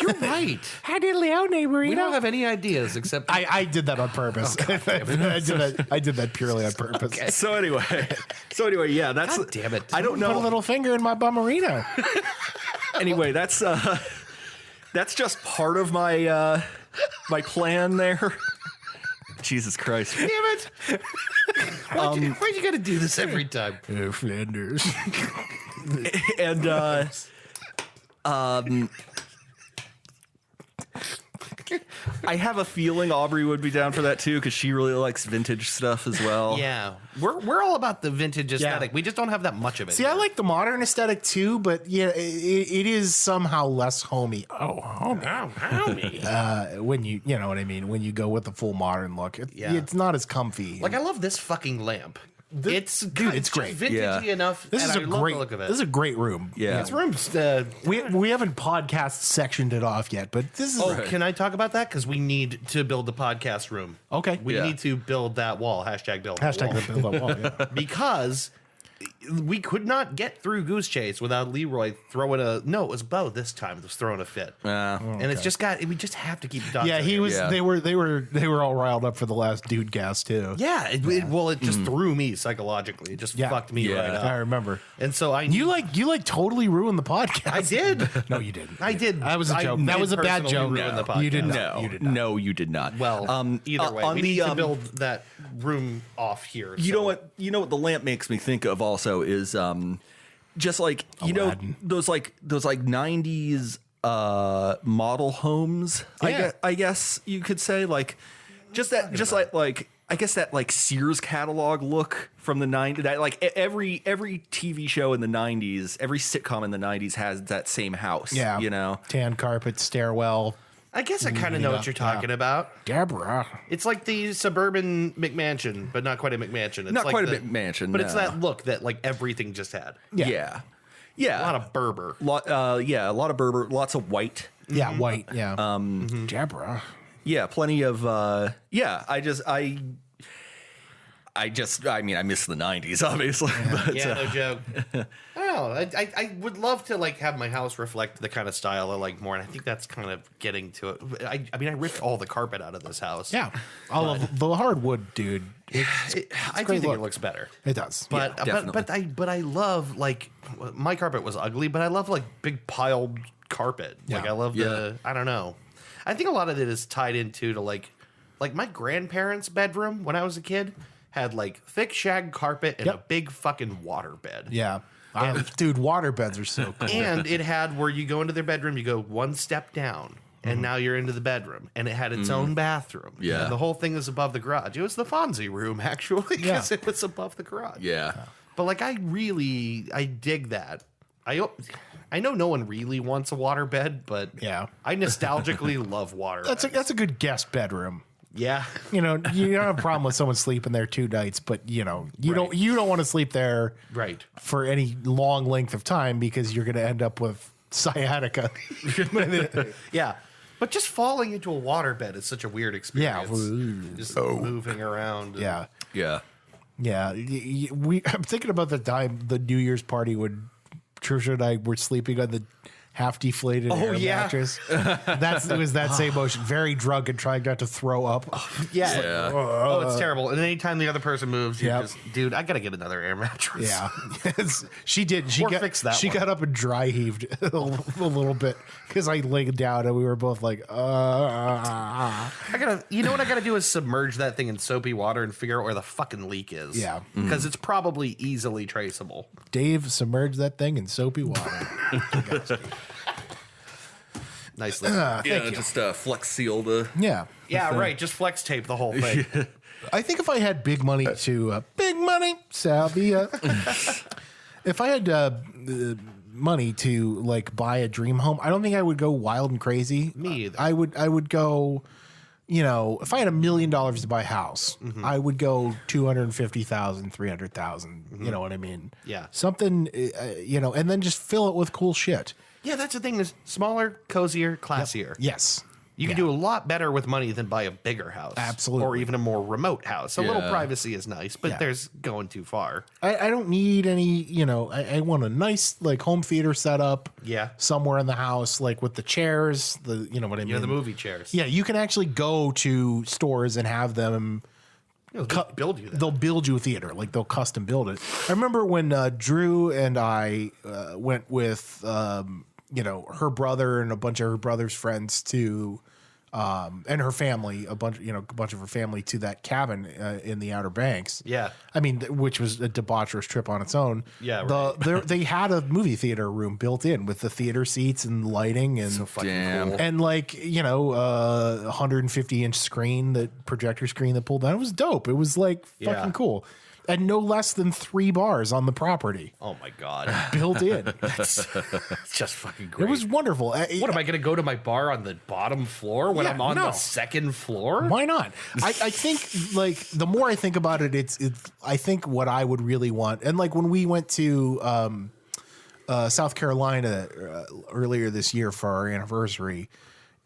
You're right. Hi, diddly-o, We don't have any ideas except I did that on purpose. I did that purely on purpose. Okay. So anyway, yeah, that's. God damn it. I don't know. Put a little finger in my bummerino. Anyway, that's just part of my my plan there. Jesus Christ. Damn it. Why'd you gotta do this every time? Flanders. And I have a feeling Aubrey would be down for that too, because she really likes vintage stuff as well. Yeah. We're all about the vintage aesthetic. We just don't have that much of it. See, I like the modern aesthetic too, but yeah, it is somehow less homey. Oh, homey. When you know what I mean? When you go with the full modern look, it's not as comfy. Like, I love this fucking lamp. It's it's great. Vintagey enough. This and is I love great. the look of it. This is a great room. Yeah. This room's. We haven't podcast sectioned it off yet, but this is Can I talk about that? Because we need to build the podcast room. okay. We need to build that wall. Hashtag build that wall. Hashtag the build up wall. Yeah. Because we could not get through Goose Chase without Leroy throwing a. No, it was Bo this time. It was throwing a fit, and it's just got. We just have to keep. Yeah, he was. Yeah. They were all riled up for the last dude cast too. Yeah, it just threw me psychologically. It just fucked me right up. I remember. And so You totally ruined the podcast. I did. No, you didn't. I did. That was a joke. That was a bad personally joke. ruin the podcast. You did not. No, You did not. no, you did not. Well, either way, on we the, need to build that room off here. You know what the lamp makes me think of also is just like Aladdin. those 90s model homes. Yeah. I guess you could say like I guess that like Sears catalog look from the 90s. That like every TV show in the 90s, every sitcom in the 90s has that same house. Yeah. You know? Tan carpet, stairwell. I guess I kind of know what you're talking about. Deborah. It's like the suburban McMansion, but not quite a McMansion. It's Not like quite a McMansion, but it's no. that look that like everything just had. Yeah. Yeah. A lot of Berber. a lot of Berber, lots of white. Yeah, white. Yeah. Deborah. Yeah, plenty of I miss the 90s, obviously. But, Yeah, no joke. I don't know. I would love to like have my house reflect the kind of style I like more, and I think that's kind of getting to it. I mean, I ripped all the carpet out of this house. Yeah. All of the hardwood, dude. I do great think look. it looks better. It does. But definitely. but I love like my carpet was ugly, but I love like big piled carpet. Like Yeah. I love I don't know. I think a lot of it is tied into to like my grandparents' bedroom when I was a kid had like thick shag carpet and a big fucking water bed. Yeah. Dude, water beds are so cool. And it had where you go into their bedroom, you go one step down. And now you're into the bedroom, and it had its own bathroom. Yeah. And the whole thing is above the garage. It was the Fonzie room, actually, because it was above the garage. yeah. But like, I dig that. I know no one really wants a water bed, but Yeah. I nostalgically love water. That's a good guest bedroom. Yeah. You know, you don't have a problem with someone sleeping there 2 nights, but you know, you don't want to sleep there Right. for any long length of time because you're going to end up with sciatica. Yeah. But just falling into a waterbed is such a weird experience. Yeah. Just moving around. Yeah. Yeah. Yeah. I'm thinking about the time the New Year's party when Trisha and I were sleeping on the half deflated air mattress. It was that same motion. Very drunk and trying not to throw up. Yeah. Yeah. Oh, it's terrible. And anytime the other person moves, you Yep. just, dude, I got to get another air mattress. Yeah. She did. She Or fix that She one. got up and dry heaved a little bit because I laid down and we were both like, You know what I gotta do is submerge that thing in soapy water and figure out where the fucking leak is. Yeah. Because it's probably easily traceable. Dave submerged that thing in soapy water. Nicely. Just flex seal the. Yeah. Yeah, right. Just flex tape the whole thing. I think if I had big money salvia. If I had money to like buy a dream home, I don't think I would go wild and crazy. Me either. I would go, you know, if I had $1 million to buy a house, I would go 250,000, 300,000. You know what I mean? Yeah. Something, you know, and then just fill it with cool shit. Yeah, that's the thing is smaller, cozier, classier. Yes. You can do a lot better with money than buy a bigger house. Absolutely. Or even a more remote house. A little privacy is nice, but Yeah. there's going too far. I don't need any, I want a nice like home theater setup. Yeah. Somewhere in the house, like with the chairs, you know what I mean? The movie chairs. Yeah, you can actually go to stores and have them They'll build you that. They'll build you a theater, like they'll custom build it. I remember when Drew and I went with her brother and a bunch of her brother's friends to and her family, a bunch of her family to that cabin in the Outer Banks. Yeah. I mean, which was a debaucherous trip on its own. Yeah, right. They had a movie theater room built in with the theater seats and lighting and So fucking Damn. cool. and 150-inch screen, that projector screen that pulled down. It was dope. It was like Yeah. fucking cool. And no less than 3 bars on the property Oh my God. built in. It's just fucking great. It was wonderful. What am I going to go to my bar on the bottom floor when Yeah, I'm on no. the second floor? Why not? I think like the more I think about it, it's I think what I would really want. And like when we went to South Carolina earlier this year for our anniversary,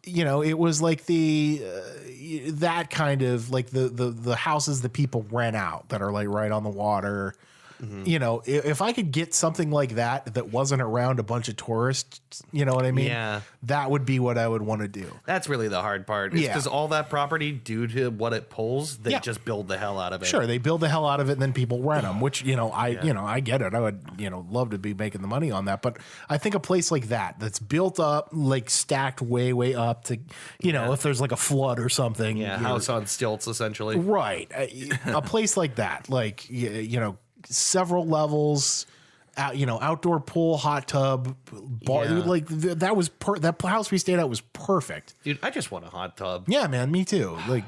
it was like that kind of like the houses that people rent out that are like right on the water. If I could get something like that wasn't around a bunch of tourists, you know what I mean? Yeah. That would be what I would want to do. That's really the hard part. It's Yeah. because all that property, due to what it pulls, they Yeah. just build the hell out of it. Sure, they build the hell out of it and then people rent them, which, I get it. I would, love to be making the money on that. But I think a place like that's built up, like stacked way, way up to, if there's like a flood or something. Yeah, house on stilts, essentially. Right. A place like that, like, several levels, outdoor pool, hot tub, bar. Yeah. Like that was that house we stayed at was perfect. Dude, I just want a hot tub. Yeah, man, me too. Like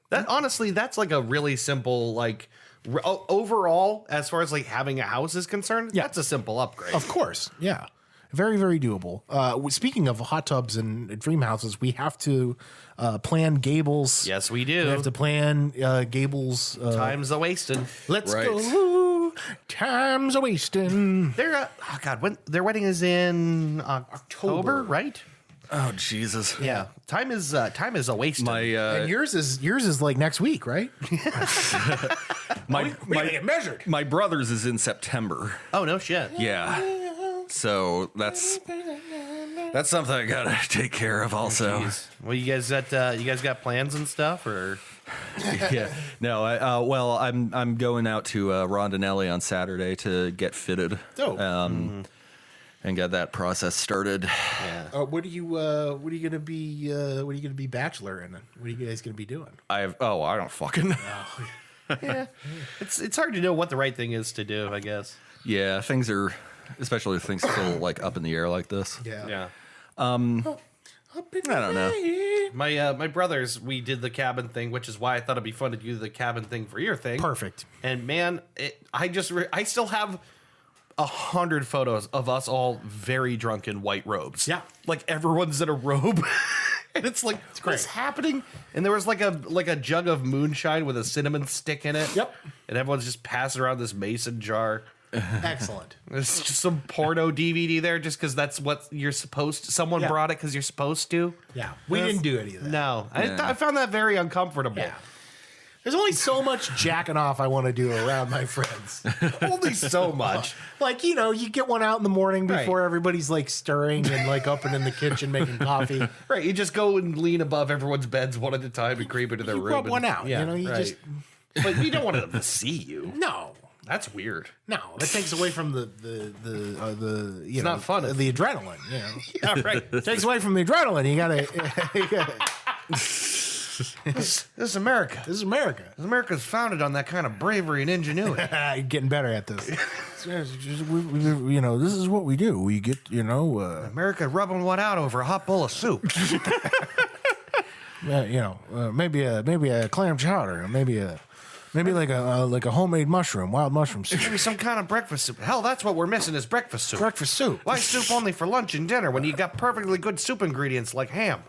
That honestly, that's like a really simple, like overall, as far as like having a house is concerned, Yeah. that's a simple upgrade. Of course, yeah. Very, very doable. Speaking of hot tubs and dream houses, we have to plan Gables. Yes, we do. We have to plan Gables. Time's a wasting. Let's Right. go. Time's a wasting. When their wedding is in October, right? Oh Jesus. Yeah. Time is a wasting. My And yours is like next week, right? my We gotta get measured. my brother's is in September. Oh no shit. Yeah. So that's something I gotta take care of also. Well, you guys got plans and stuff, or Yeah. No. I'm going out to Rondinelli on Saturday to get fitted. Dope. And get that process started. yeah. What are you gonna be bachelor in? What are you guys gonna be doing? I don't fucking know. Yeah. It's hard to know what the right thing is to do, I guess. Yeah, things are, especially if things still like up in the air like this. Yeah. I don't know. My brothers, we did the cabin thing, which is why I thought it'd be fun to do the cabin thing for your thing. Perfect. And man, I still have 100 photos of us all very drunk in white robes. Yeah. Like everyone's in a robe. And it's like, what's happening? And there was like a jug of moonshine with a cinnamon stick in it. Yep. And everyone's just passing around this mason jar. Excellent. There's just some porno DVD there just because that's what you're supposed to. Someone Yeah. brought it because you're supposed to. Yeah, we didn't do any of that. No. I found that very uncomfortable. Yeah. There's only so much jacking off I want to do around my friends. Only so much. Like, you get one out in the morning before everybody's like stirring and like up and in the kitchen making coffee. Right. You just go and lean above everyone's beds one at a time and creep into their You room. rub and- one out. Yeah, You right. just But you don't want them to see you. no. That's weird. No, that takes away from the it's not fun if- the adrenaline. Yeah, right. It takes away from the adrenaline. You gotta. This is America. This is America. America's founded on that kind of bravery and ingenuity. Getting better at this. This is what we do. We get America rubbing one out over a hot bowl of soup. maybe a clam chowder, maybe like a homemade mushroom, wild mushroom soup. Maybe some kind of breakfast soup. Hell, that's what we're missing is breakfast soup. Breakfast soup. Why soup only for lunch and dinner when you got perfectly good soup ingredients like ham?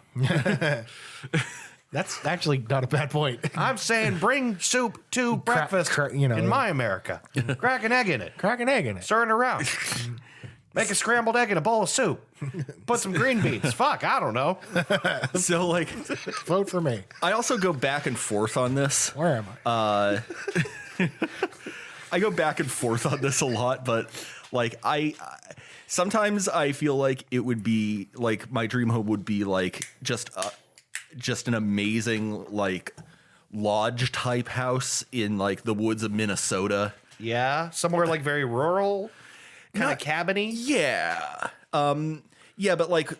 That's actually not a bad point. I'm saying bring soup to breakfast in in my America. Crack an egg in it. Crack an egg in it. Stir it around. Make a scrambled egg in a bowl of soup. Put some green beans. Fuck, I don't know. So like, Vote for me. I also go back and forth on this. Where am I? I go back and forth on this a lot, but like sometimes I feel like it would be like my dream home would be like just an amazing like lodge type house in like the woods of Minnesota. Yeah, somewhere like very rural, kind of cabiny. Yeah. Yeah, but like,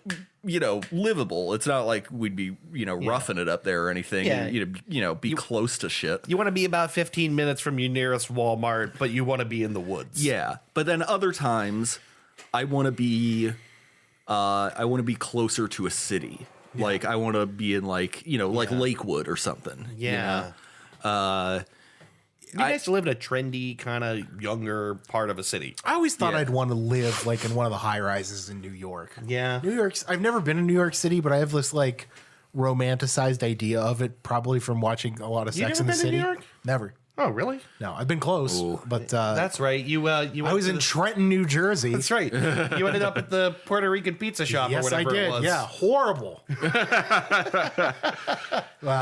livable. It's not like we'd be, roughing it up there or anything. Yeah. Be close to shit. You want to be about 15 minutes from your nearest Walmart, but you want to be in the woods. Yeah. But then other times I want to be closer to a city. Yeah. Like I want to be in like, like Lakewood or something. Yeah. It'd be nice to live in a trendy, kind of younger part of a city. I always thought I'd want to live like in one of the high rises in New York. Yeah. New York's, I've never been in New York City, but I have this like romanticized idea of it, probably from watching a lot of Sex never and the been to City. New York? Never. Oh, really? No, I've been close, but That's right. You went I was in Trenton, New Jersey. That's right. You ended up at the Puerto Rican pizza shop or Yes, I whatever did. it was. Yeah, horrible.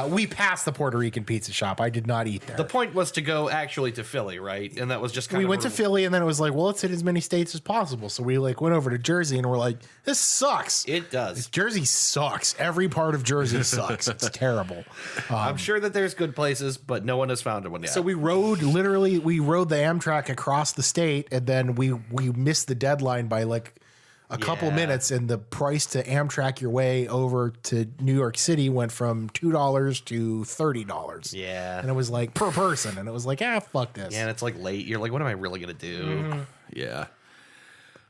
We passed the Puerto Rican pizza shop. I did not eat there. The point was to go actually to Philly, right? And that was just kind We of went to Philly, and then it was like, well, let's hit as many states as possible. So we like went over to Jersey, and we're like, this sucks. It does. Jersey sucks. Every part of Jersey sucks. It's terrible. I'm sure that there's good places, but no one has found one yet. So we rode the Amtrak across the state, and then we missed the deadline by like a couple minutes, and the price to Amtrak your way over to New York City went from $2 to $30. Yeah. And it was like per person, and it was like, fuck this. Yeah, and it's like late. You're like, what am I really gonna do? Mm-hmm. Yeah.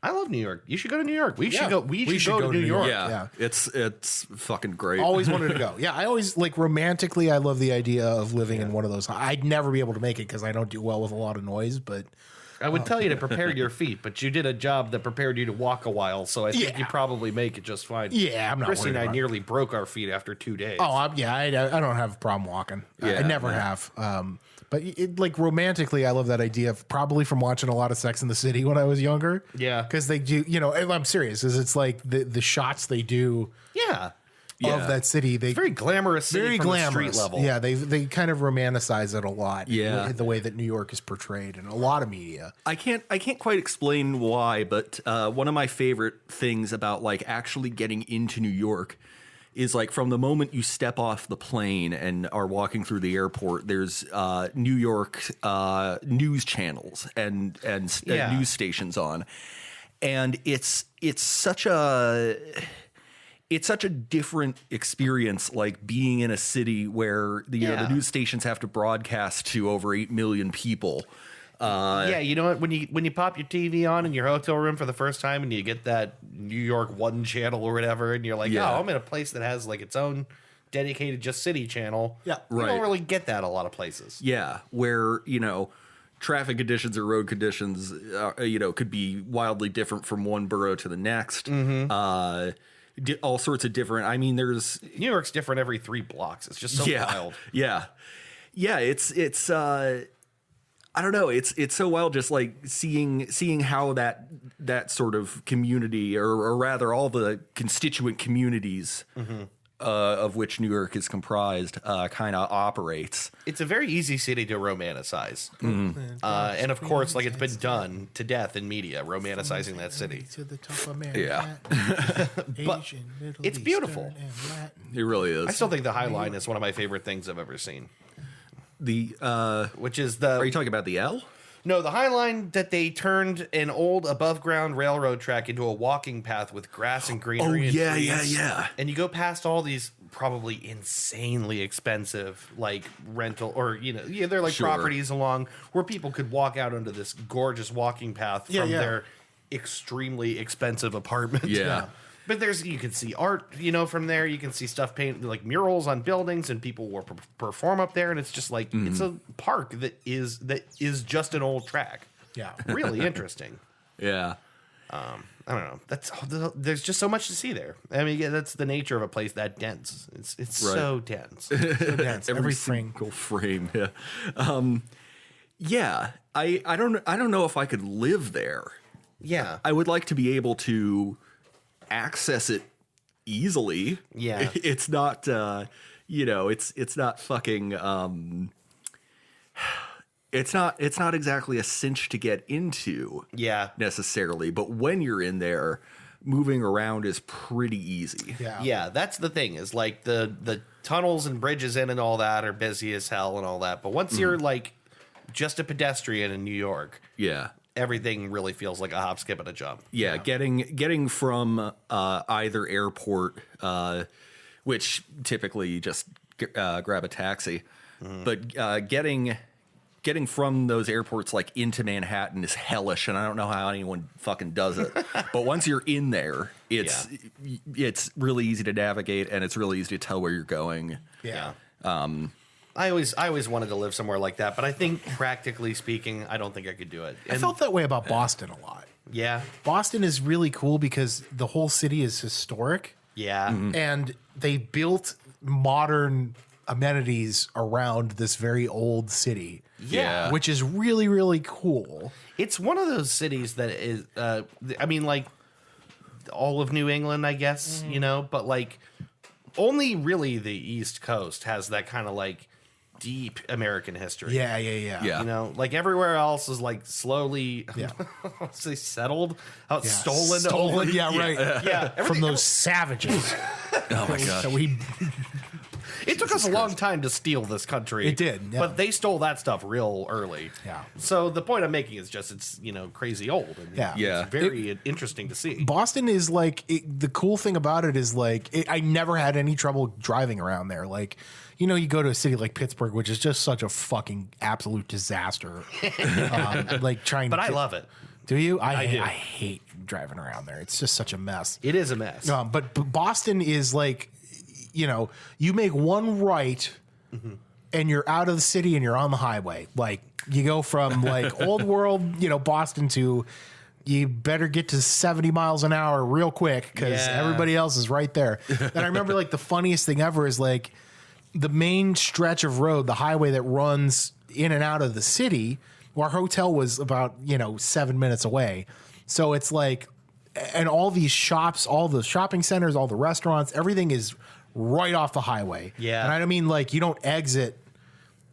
I love New York. You should go to New York. We should go. We We should go to New York. Yeah. It's fucking great. Always wanted to go. Yeah, I always like romantically. I love the idea of living in one of those. I'd never be able to make it because I don't do well with a lot of noise. But I would tell you to prepare your feet, but you did a job that prepared you to walk a while, so I think you probably make it just fine. Yeah, I'm not Christy worried and I about it. nearly broke our feet after 2 days. oh, I don't have a problem walking. I Yeah, never have. But like romantically, I love that idea of probably from watching a lot of Sex in the City when I was younger. Yeah. because they do. And I'm serious. Is it's like the shots they do yeah. of that city. They Very glamorous city very from glamorous. the street level. Yeah, they kind of romanticize it a lot. Yeah. the way that New York is portrayed in a lot of media. I can't quite explain why, but one of my favorite things about like actually getting into New York is like from the moment you step off the plane and are walking through the airport, there's New York news channels and news stations on, and it's such a different experience, like being in a city where the news stations have to broadcast to over 8 million people. Yeah, you know what? When you pop your TV on in your hotel room for the first time and you get that New York One channel or whatever, and you're like, oh, I'm in a place that has like its own dedicated just city channel. Yeah, you right. don't really get that a lot of places. Yeah, where traffic conditions or road conditions, could be wildly different from one borough to the next. All sorts of different. I mean, there's New York's different every 3 blocks. It's just so wild. Yeah. It's I don't know. It's so wild just like seeing how that sort of community or rather all the constituent communities of which New York is comprised kind of operates. It's a very easy city to romanticize. And of course, like it's been done to death in media, romanticizing that city. To the top of Yeah. But Asian, Middle it's beautiful. Eastern, and Latin. It really is. I still think the High Line is one of my favorite things I've ever seen. Which is Are you talking about the L? No, the High Line that they turned an old above-ground railroad track into a walking path with grass and greenery. and trees. yeah. And you go past all these probably insanely expensive, like rental or they're like Sure. properties along where people could walk out onto this gorgeous walking path from their extremely expensive apartments. Yeah. But you can see art, from there. You can see stuff painted, like murals on buildings, and people will perform up there. And it's just like it's a park that is just an old track. Yeah. Really interesting. Yeah. I don't know. There's just so much to see there. I mean, that's the nature of a place that dense. It's so dense. So dense. Every Everything. single frame. Yeah. I don't know if I could live there. Yeah. I would like to be able to access it easily. Yeah. It's not, it's not fucking, it's not exactly a cinch to get into. Yeah. Necessarily. But when you're in there, moving around is pretty easy. Yeah, that's the thing is like the tunnels and bridges in and all that are busy as hell and all that. But once you're like just a pedestrian in New York, Yeah. everything really feels like a hop, skip, and a jump. Yeah, getting from either airport, which typically you just grab a taxi, but getting from those airports like into Manhattan is hellish, and I don't know how anyone fucking does it. But once you're in there, it's really easy to navigate, and it's really easy to tell where you're going. Yeah. I always wanted to live somewhere like that, but I think practically speaking, I don't think I could do it. I felt that way about Boston a lot. Yeah. Boston is really cool because the whole city is historic. Yeah. And they built modern amenities around this very old city. Yeah. Which is really, really cool. It's one of those cities that is, I mean, like all of New England, I guess, but like only really the East Coast has that kind of like deep American history. Yeah. Like everywhere else is like slowly, say settled, stolen. Yeah, right. Yeah. From those savages. Oh my god. So we It took us a long time to steal this country. It did, yeah. But they stole that stuff real early. Yeah. So the point I'm making is just it's, crazy old. And Yeah. It's very interesting to see. Boston is like the cool thing about it is like I never had any trouble driving around there. Like, you go to a city like Pittsburgh, which is just such a fucking absolute disaster. Like trying, But I love it. Do you? I do. I hate driving around there. It's just such a mess. It is a mess. But Boston is like, you make one right and you're out of the city and you're on the highway. Like you go from like old world, Boston to you better get to 70 miles an hour real quick because everybody else is right there. And I remember like the funniest thing ever is like the main stretch of road, the highway that runs in and out of the city. Our hotel was about, 7 minutes away. So it's like, and all these shops, all the shopping centers, all the restaurants, everything is right off the highway. Yeah. And I don't mean like you don't exit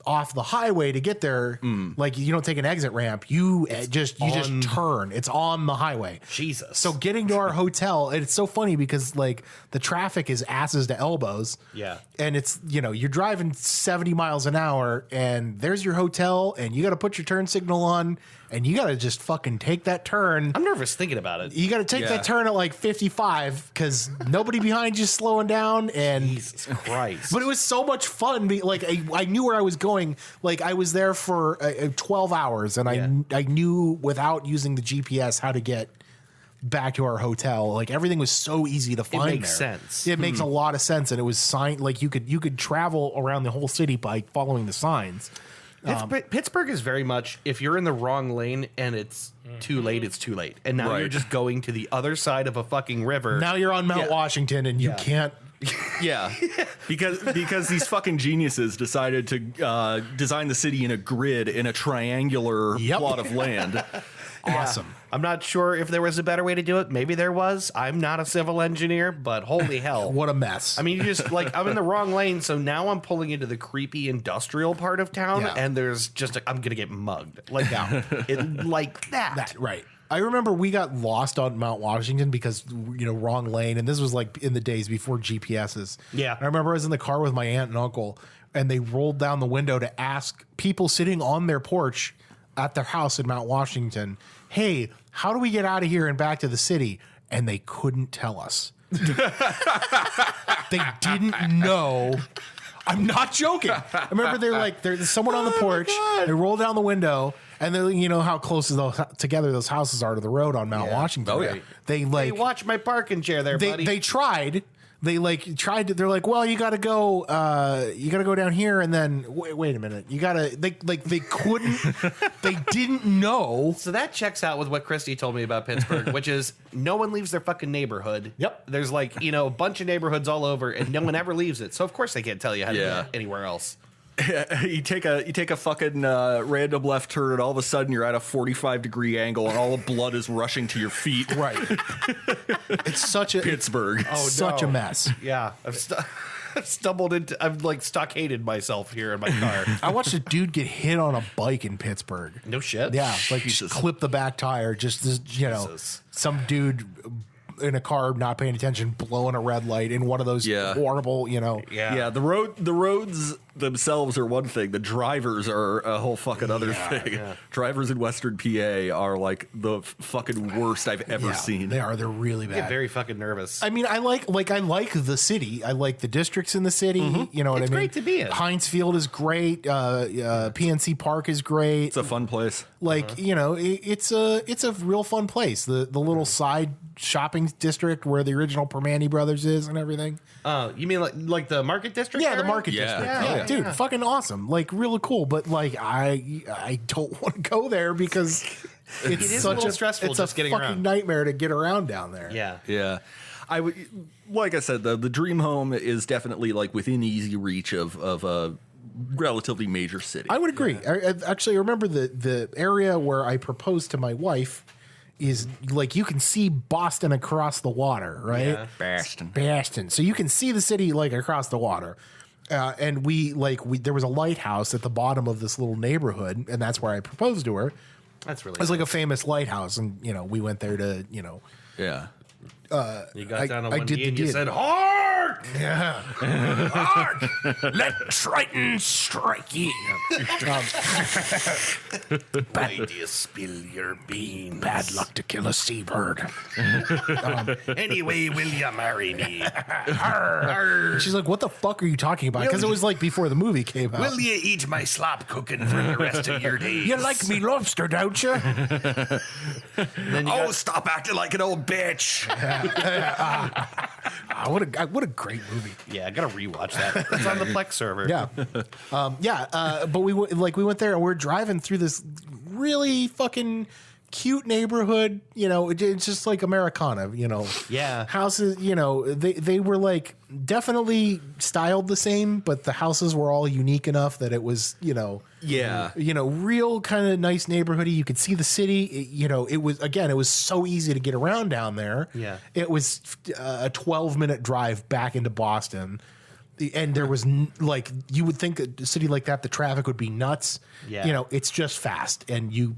off the highway to get there. Like you don't take an exit ramp. You just turn. It's on the highway. Jesus. So getting to our hotel, and it's so funny because like the traffic is asses to elbows. Yeah. And it's, you're driving 70 miles an hour and there's your hotel and you got to put your turn signal on and you got to just fucking take that turn. I'm nervous thinking about it. You got to take that turn at like 55 because nobody behind you is slowing down. And Jesus Christ. but it was so much fun. Like I knew where I was going. Like I was there for 12 hours and I knew without using the GPS how to get back to our hotel. Like everything was so easy to find. It makes sense. It makes a lot of sense. And it was signed, like you could travel around the whole city by following the signs. Pittsburgh is very much, if you're in the wrong lane and it's too late, it's too late. And now you're just going to the other side of a fucking river. Now you're on Mount Washington and you can't. Yeah, because these fucking geniuses decided to design the city in a grid in a triangular plot of land. Awesome. I'm not sure if there was a better way to do it. Maybe there was. I'm not a civil engineer, but holy hell. What a mess. I mean, you just like, I'm in the wrong lane, so now I'm pulling into the creepy industrial part of town, and there's just, I'm going to get mugged. Like, like that. Right. I remember we got lost on Mount Washington because, wrong lane. And this was like in the days before GPSs. Yeah. And I remember I was in the car with my aunt and uncle, and they rolled down the window to ask people sitting on their porch at their house in Mount Washington, hey, how do we get out of here and back to the city? And they couldn't tell us. They didn't know. I'm not joking. I remember they're like, there's someone on the porch. They roll down the window, and then how close together those houses are to the road on Mount Washington. Oh, yeah. They like Hey, watch my parking chair there, buddy. They tried. They tried to. They're like, well, you got to go. You got to go down here, and then wait a minute. You got to. They couldn't. They didn't know. So that checks out with what Christy told me about Pittsburgh, which is no one leaves their fucking neighborhood. Yep. There's like, a bunch of neighborhoods all over, and no one ever leaves it. So of course they can't tell you how to Yeah. get anywhere else. You take a fucking random left turn, and all of a sudden you're at a 45-degree angle, and all the blood is rushing to your feet. Right. It's such a Pittsburgh. such a mess. Yeah, I've stumbled into. I've like stockaded myself here in my car. I watched a dude get hit on a bike in Pittsburgh. No shit. Yeah, like Jesus. clip the back tire. Just this, Jesus. some dude in a car not paying attention, blowing a red light in one of those horrible, Yeah. The roads themselves are one thing. The drivers are a whole fucking other thing. Yeah. Drivers in Western PA are like the fucking worst I've ever seen. They are. They're really I bad. get very fucking nervous. I mean, I like the city. I like the districts in the city. You know what It's I mean? great to be in. Heinz Field is great. PNC Park is great. It's a fun place. Like it's a real fun place. The little side shopping district where the original Permane Brothers is and everything. You mean like the market district? Yeah, the area? market Yeah. district. Yeah, Yeah, yeah, dude, yeah. fucking awesome. Like really cool. But like I don't want to go there because it's is a such little stressful It's just a getting fucking around. nightmare to get around down there. Yeah. Yeah. I would, like I said, the dream home is definitely like within easy reach of a relatively major city. I would agree. I actually remember the area where I proposed to my wife is like you can see Boston across the water, right? Yeah. Bastion. So you can see the city like across the water. And there was a lighthouse at the bottom of this little neighborhood, and that's where I proposed to her. That's really It was like a famous lighthouse, and we went there to Yeah. you got down on I one did knee the and you deed. said, "Hark!" Yeah. Hark! Let Triton strike ye. Why do you spill your beans? Bad luck to kill a seabird. Anyway, will you marry me? She's like, what the fuck are you talking about? Because it was like before the movie came out. Will you eat my slop cooking for the rest of your days? You like me lobster, don't you? Then you Oh, got, stop acting like an old bitch. What a great movie. yeah, I gotta rewatch that. It's on the Plex server. Yeah. But we went there and we're driving through this really fucking cute neighborhood. It's just like Americana. Yeah. Houses. They were like definitely styled the same, but the houses were all unique enough that it was Yeah. real kind of nice neighborhoody. You could see the city. It was so easy to get around down there. Yeah. It was a 12-minute drive back into Boston. And there was you would think a city like that, the traffic would be nuts. Yeah. It's just fast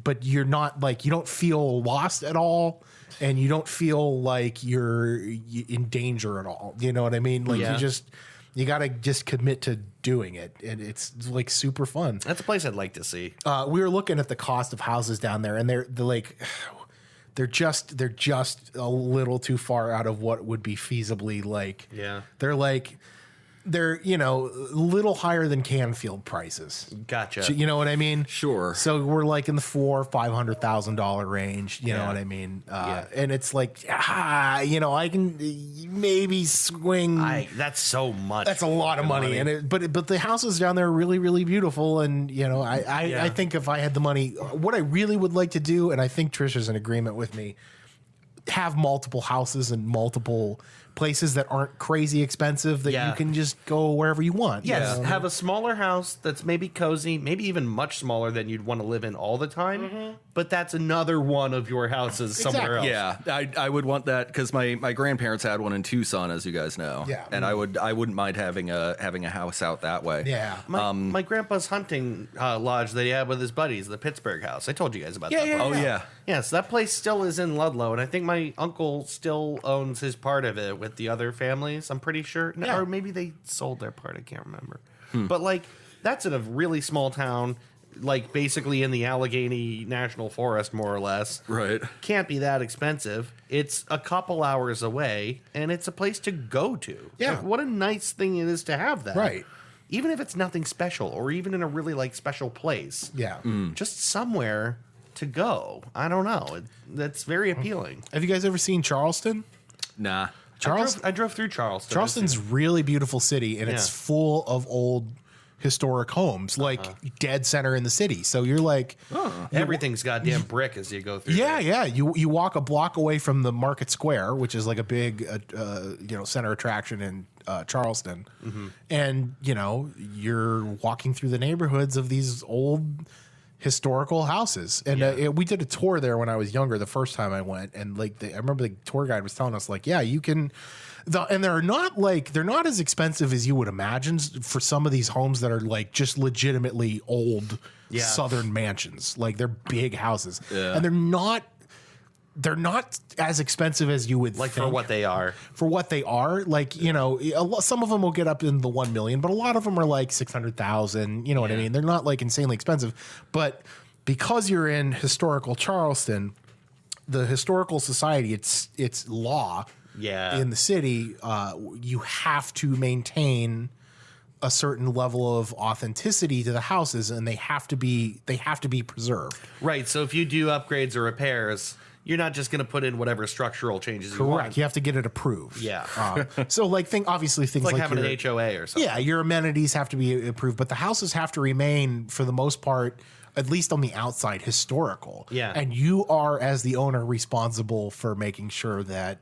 but you're not you don't feel lost at all. And you don't feel like you're in danger at all. You know what I mean? Like Yeah. you got to just commit to doing it. And it's like super fun. That's a place I'd like to see. We were looking at the cost of houses down there, and they're just a little too far out of what would be feasibly like. Yeah. They're a little higher than Canfield prices. Gotcha. So, you know what I mean? Sure. So we're like in the $400,000-$500,000 range. You know Yeah. what I mean? Yeah. And it's like, I can maybe swing. That's so much. That's a lot of money, but the houses down there are really, really beautiful, and I think if I had the money, what I really would like to do, and I think Trisha's in agreement with me, have multiple houses and multiple places that aren't crazy expensive that Yeah. you can just go wherever you want. Yes, you know? have a smaller house that's maybe cozy, maybe even much smaller than you'd want to live in all the time. But that's another one of your houses somewhere else. Yeah, I would want that because my grandparents had one in Tucson, as you guys know. Yeah. And I wouldn't mind having a house out that way. Yeah. My grandpa's hunting lodge that he had with his buddies, the Pittsburgh house. I told you guys about that. Yeah, part. Oh yeah. Yeah, so that place still is in Ludlow, and I think my uncle still owns his part of it with the other families. I'm pretty sure, Yeah. or maybe they sold their part. I can't remember. But that's in a really small town, basically in the Allegheny National Forest, more or less. Right. Can't be that expensive. It's a couple hours away, and it's a place to go to. Yeah. What a nice thing it is to have that. Right. Even if it's nothing special, or even in a really special place. Yeah. Just somewhere to go. I don't know. That's very appealing. Have you guys ever seen Charleston? Nah. I drove through Charleston. Charleston's really beautiful city, and it's Yeah. full of old historic homes, like dead center in the city. So you're like, Everything's goddamn brick as you go through. yeah, there. yeah. You walk a block away from the Market Square, which is like a big, center attraction in Charleston, and you're walking through the neighborhoods of these old historical houses. And we did a tour there when I was younger. The first time I went, and I remember the tour guide was telling us, like, yeah, you can. And they're not as expensive as you would imagine for some of these homes that are like just legitimately old Southern mansions. Like they're big houses, and they're not as expensive as you would Like think. for what they are. For what they are, like some of them will get up in the 1 million, but a lot of them are like 600,000. You know what I mean? They're not like insanely expensive, but because you're in historical Charleston, the historical society, it's law. Yeah. In the city, you have to maintain a certain level of authenticity to the houses, and they have to be preserved. Right. So if you do upgrades or repairs, you're not just going to put in whatever structural changes you want. Correct. You have to get it approved. Yeah. So obviously things It's like like having an HOA or something. yeah, your amenities have to be approved, but the houses have to remain, for the most part, at least on the outside, historical. Yeah. And you are, as the owner, responsible for making sure that.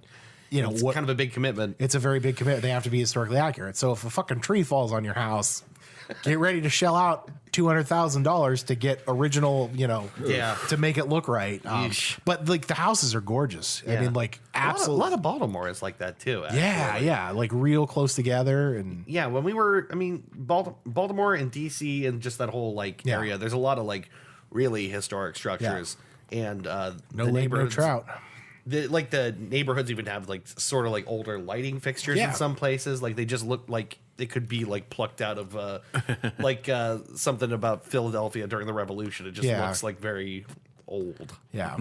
It's kind of a big commitment. It's a very big commitment. They have to be historically accurate. So if a fucking tree falls on your house, get ready to shell out $200,000 to get original, to make it look right. But like the houses are gorgeous. I mean, like absolutely. A lot of Baltimore is like that too. Actually. Yeah, like real close together. And yeah, when we were, Baltimore and DC and just that whole area, there's a lot of like really historic structures and no labor, no trout. The neighborhoods even have sort of older lighting fixtures in some places. Like they just look like they could be plucked out of something about Philadelphia during the Revolution. It just looks like very old. Yeah.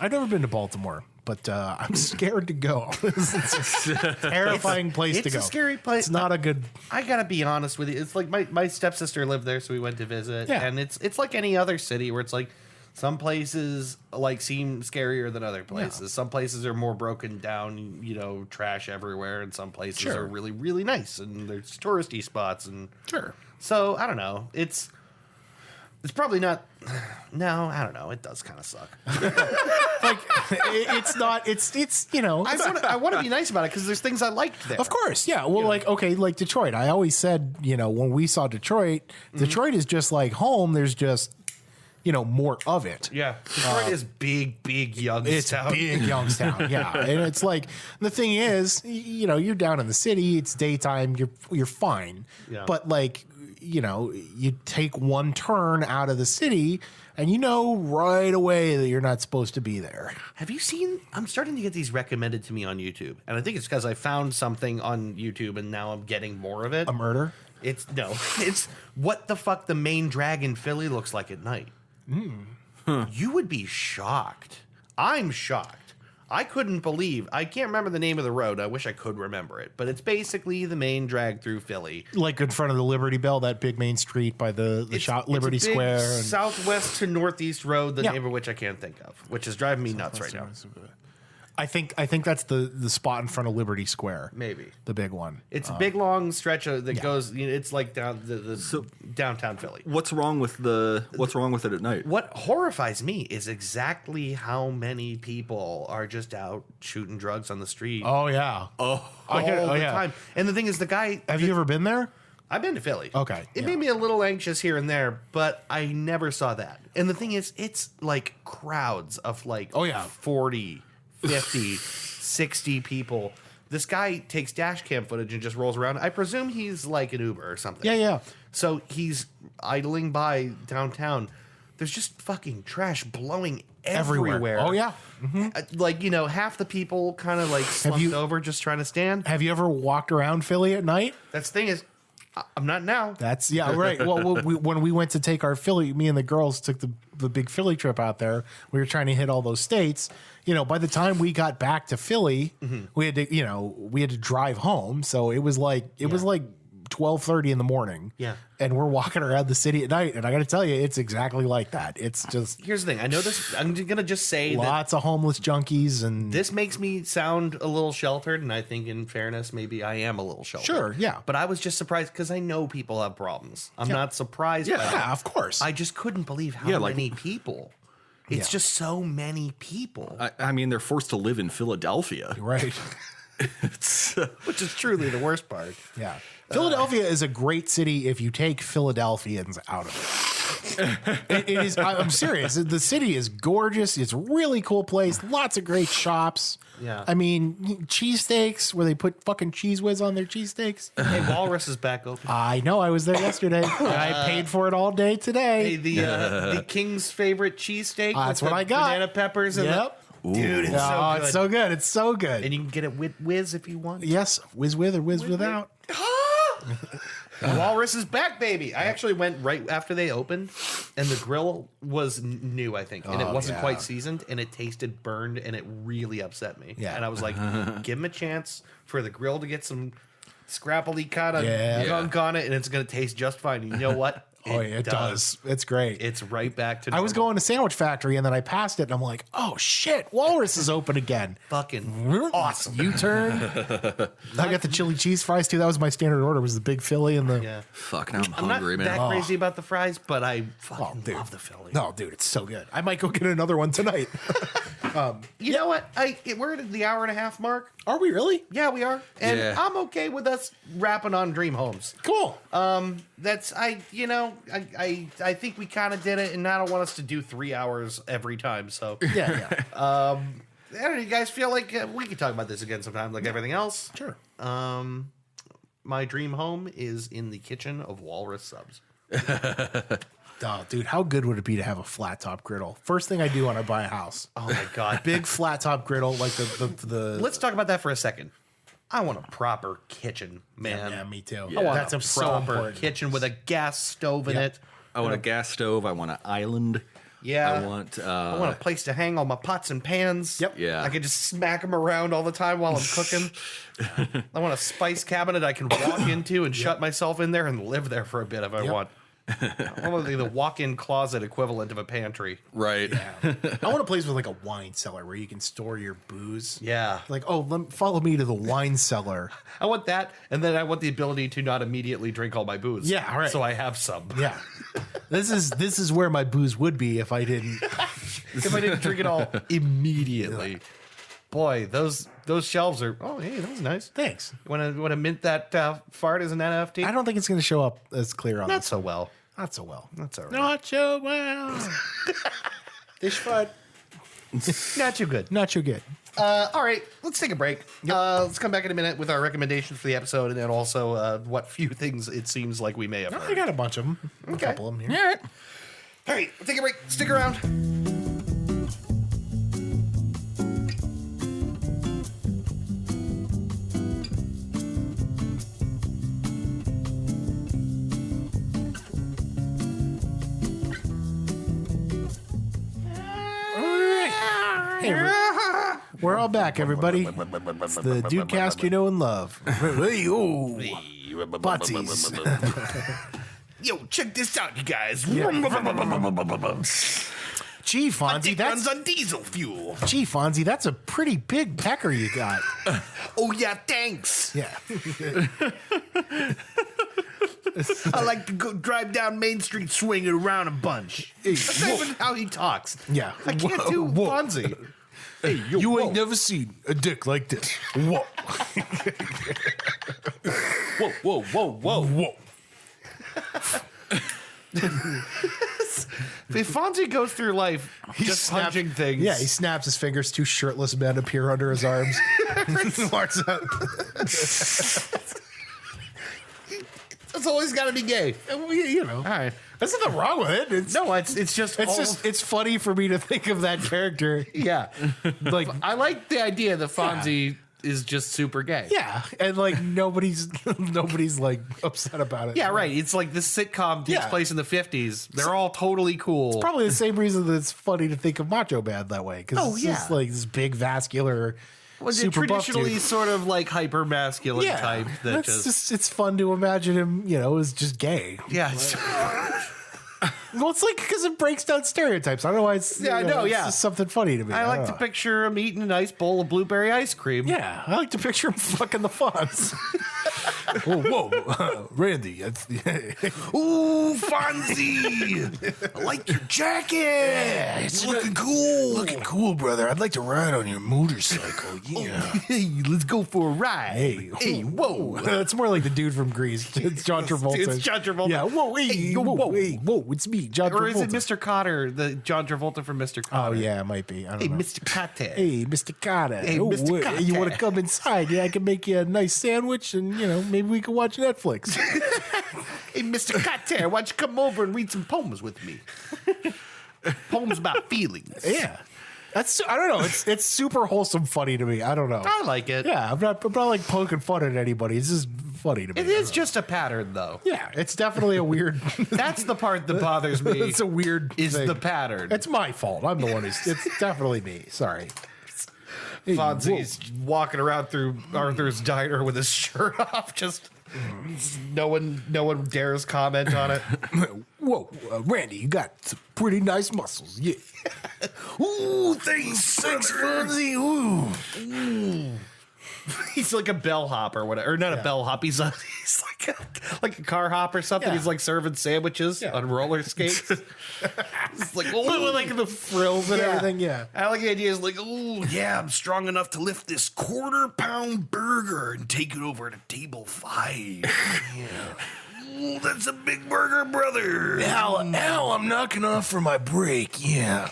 I've never been to Baltimore, but I'm scared to go. It's a terrifying place to go. It's a scary place. It's not a good. I gotta be honest with you. It's like my stepsister lived there, so we went to visit. Yeah. And it's like any other city where it's like some places seem scarier than other places. Yeah. Some places are more broken down, trash everywhere, and some places are really, really nice, and there's touristy spots and So I don't know. It's probably not. No, I don't know. It does kind of suck. It's not. It's I want to be nice about it because there's things I liked there. Of course, yeah. Well, like Detroit. I always said, when we saw Detroit, Detroit is just like home. There's just more of it. Yeah. Detroit is big Youngstown. It's big Youngstown, yeah. And it's like, the thing is, you're down in the city, it's daytime, you're fine. Yeah. But you take one turn out of the city and right away that you're not supposed to be there. Have you seen, I'm starting to get these recommended to me on YouTube. And I think it's because I found something on YouTube and now I'm getting more of it. A murder? It's what the fuck the main drag in Philly looks like at night. You would be shocked. I'm shocked. I couldn't believe. I can't remember the name of the road. I wish I could remember it. But it's basically the main drag through Philly. Like in front of the Liberty Bell, that big main street by the Liberty it's a big Square. southwest to northeast road, the name of which I can't think of, which is driving me nuts right now. I think that's the spot in front of Liberty Square. Maybe the big one. It's a big long stretch that goes. It's like down the downtown Philly. What's wrong with it at night? What horrifies me is exactly how many people are just out shooting drugs on the street. Oh yeah. All the time. And the thing is, the guy. Have you ever been there? I've been to Philly. Okay. It made me a little anxious here and there, but I never saw that. And the thing is, it's like crowds of 40. 50, 60 people. This guy takes dash cam footage and just rolls around. I presume he's like an Uber or something. Yeah. So he's idling by downtown. There's just fucking trash blowing everywhere. Oh, yeah. Mm-hmm. Half the people kind of slumped over just trying to stand. Have you ever walked around Philly at night? That's the thing is, I'm not now. That's right. Well, when we went to take our Philly, me and the girls took the big Philly trip out there. We were trying to hit all those states. By the time we got back to Philly, we had to drive home. So it was like 12:30 in the morning. Yeah. And we're walking around the city at night, and I got to tell you, it's exactly like that. It's just Here's the thing. I know this. I'm gonna just say that lots of homeless junkies, and this makes me sound a little sheltered, and I think, in fairness, maybe I am a little sheltered. Sure, yeah. But I was just surprised because I know people have problems. I'm not surprised. by that. yeah, of course. I just couldn't believe how many people. It's just so many people, I mean, they're forced to live in Philadelphia. right. which is truly the worst part. Yeah. Philadelphia is a great city if you take Philadelphians out of it. It is. I'm serious. The city is gorgeous. It's a really cool place. Lots of great shops. Yeah. I mean, cheesesteaks where they put fucking cheese whiz on their cheesesteaks. Hey, Walrus is back open. I know. I was there yesterday. I paid for it all day today. Hey, the King's favorite cheesesteak. That's with what the I got. Banana peppers and Yep. dude, it's so Oh, good. it's so good. It's so good. And you can get it with whiz if you want. Yes, whiz with or whiz without. Walrus is back, baby. I actually went right after they opened, and the grill was new, I think, and it wasn't quite seasoned, and it tasted burned, and it really upset me. Yeah. And I was like, give him a chance for the grill to get some scrappily kind of gunk on it, and it's going to taste just fine. You know what? Oh, yeah, it does. It's great. It's right back to I was normal. going to Sandwich Factory and then I passed it and I'm like, oh shit, Walrus is open again. fucking awesome. U-turn. I got the chili cheese fries too. That was my standard order. Was the big Philly and the Yeah. Fuck, now I'm I'm not hungry, man. that crazy about the fries, but I Oh, fucking dude. love the Philly. No, dude, it's so good. I might go get another one tonight. You know what? We're at the hour and a half mark. Are we really? Yeah, we are, and Yeah. I'm okay with us wrapping on Dream Homes. Cool. That's I think we kind of did it, and I don't want us to do 3 hours every time. So Yeah. I don't know. You guys feel like we could talk about this again sometime, like everything else. Sure. My dream home is in the kitchen of Walrus Subs. Oh, dude, how good would it be to have a flat top griddle? First thing I do when I buy a house. Oh my god, Big flat top griddle, like the Let's talk about that for a second. I want a proper kitchen, man. Yeah, me too. I want That's a so proper important. kitchen with a gas stove in Yep. it. I want a gas stove. I want an island. Yeah. I want. I want a place to hang all my pots and pans. Yep. Yeah. I can just smack them around all the time while I'm cooking. I want a spice cabinet I can walk into and shut myself in there and live there for a bit if I want. I want to be the walk-in closet equivalent of a pantry. right. I want a place with like a wine cellar where you can store your booze. Yeah. Like, follow me to the wine cellar. I want that, and then I want the ability to not immediately drink all my booze. Yeah, all right. So I have some. Yeah. This is where my booze would be if I didn't. If I didn't drink it all immediately. Boy, those shelves are. Oh, hey, that was nice. Thanks. Want to mint that fart as an NFT? I don't think it's going to show up as clear on Not this. so well. Not so well. That's all right. Not so well. Dish fud. Not too good. Not so good. All right, let's take a break. Let's come back in a minute with our recommendations for the episode, and then also what few things it seems like we may have heard. I got a bunch of them. A Okay. couple of them here. All right. All right, we'll take a break. Stick around. Hey, we're all back, everybody. It's the Dude Cast you know and love. Hey, oh, Potsy's. Yo, check this out, you guys. Gee, Fonzie, runs that's on diesel fuel. That's a pretty big pecker you got. Oh yeah, thanks. Yeah. I like to go drive down Main Street swinging around a bunch. That's not even how he talks. Yeah. I can't do Whoa. Fonzie. Hey, you ain't never seen a dick like this. Whoa. Whoa, whoa, whoa, whoa. If Fonzie goes through life just punching things. Yeah, he snaps his fingers. Two shirtless men appear under his arms. Walks out. It's always got to be gay. You know. All right. There's nothing wrong with it. It's just It's funny for me to think of that character. yeah. Like, I like the idea that Fonzie is just super gay. yeah, and like nobody's like upset about it. Yeah, right. It's like this sitcom takes Yeah. place in the 50s. They're all totally cool. Probably the same reason that it's funny to think of Macho Man that way. Because Oh, it's yeah. just like this big vascular. Was it super buff traditionally dude. sort of like hyper masculine type that That's just it's fun to imagine him, as just gay. yeah. Well, it's like because it breaks down stereotypes. I don't know why it's Yeah, I know, it's yeah. just something funny to me. I like don't to know. picture him eating a nice bowl of blueberry ice cream. Yeah, I like to picture him fucking the Fonz. whoa, Randy. Ooh, Fonzie! I like your jacket. Yeah, it's looking cool. Looking cool, brother. I'd like to ride on your motorcycle. Yeah. Hey, let's go for a ride. Hey, whoa. That's more like the dude from Grease. It's John Travolta. It's John Travolta. Yeah, whoa, hey, whoa, it's me, John Travolta. Or is it Mr. Cotter, the John Travolta from Mr. Cotter? Oh, yeah, it might be. I don't Hey, know. Mr. Cotter. Hey, Mr. Carter. Hey, Mr. Carter. You want to come inside? Yeah, I can make you a nice sandwich and, maybe we can watch Netflix. Hey, Mr. Cotter, why don't you come over and read some poems with me? Poems about feelings. Yeah. I don't know. It's super wholesome funny to me. I don't know. I like it. Yeah, I'm not like poking fun at anybody. It's just funny to me. It is just a pattern, though. Yeah, it's definitely a weird. That's the part that bothers me. It's a weird. Is thing. the pattern. It's my fault. I'm the one who's. It's definitely me. Sorry. Hey, Fonzie's walking around through Arthur's diner with his shirt off. Just no one dares comment on it. whoa, Randy, you got some pretty nice muscles. Yeah. Ooh, thanks, Fonzie. Ooh. He's like a bellhop or whatever, or not a bellhop. He's like a car hop or something. Yeah. He's like serving sandwiches on roller skates. It's like with like the frills and everything. Yeah. I like the idea. Is like, oh yeah, I'm strong enough to lift this 1/4-pound burger and take it over to table 5. Yeah. Ooh, that's a big burger, brother. Al, I'm knocking off for my break. Yeah.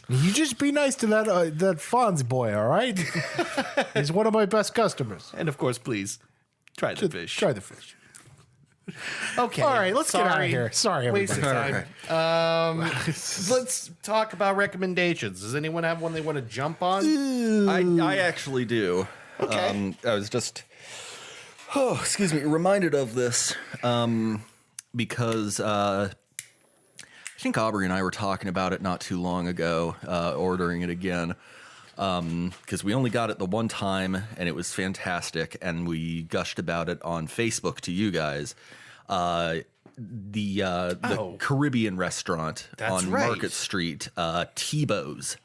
You just be nice to that Fonz boy, all right? He's one of my best customers. And of course, please try the fish. Try the fish. Okay. All right, let's get out of here. Sorry, everybody. Waste of time. Let's talk about recommendations. Does anyone have one they want to jump on? I actually do. Okay. I was just, excuse me, reminded of this because I think Aubrey and I were talking about it not too long ago, ordering it again, because we only got it the one time and it was fantastic, and we gushed about it on Facebook to you guys. The Caribbean restaurant on right. Market Street, Tebow's.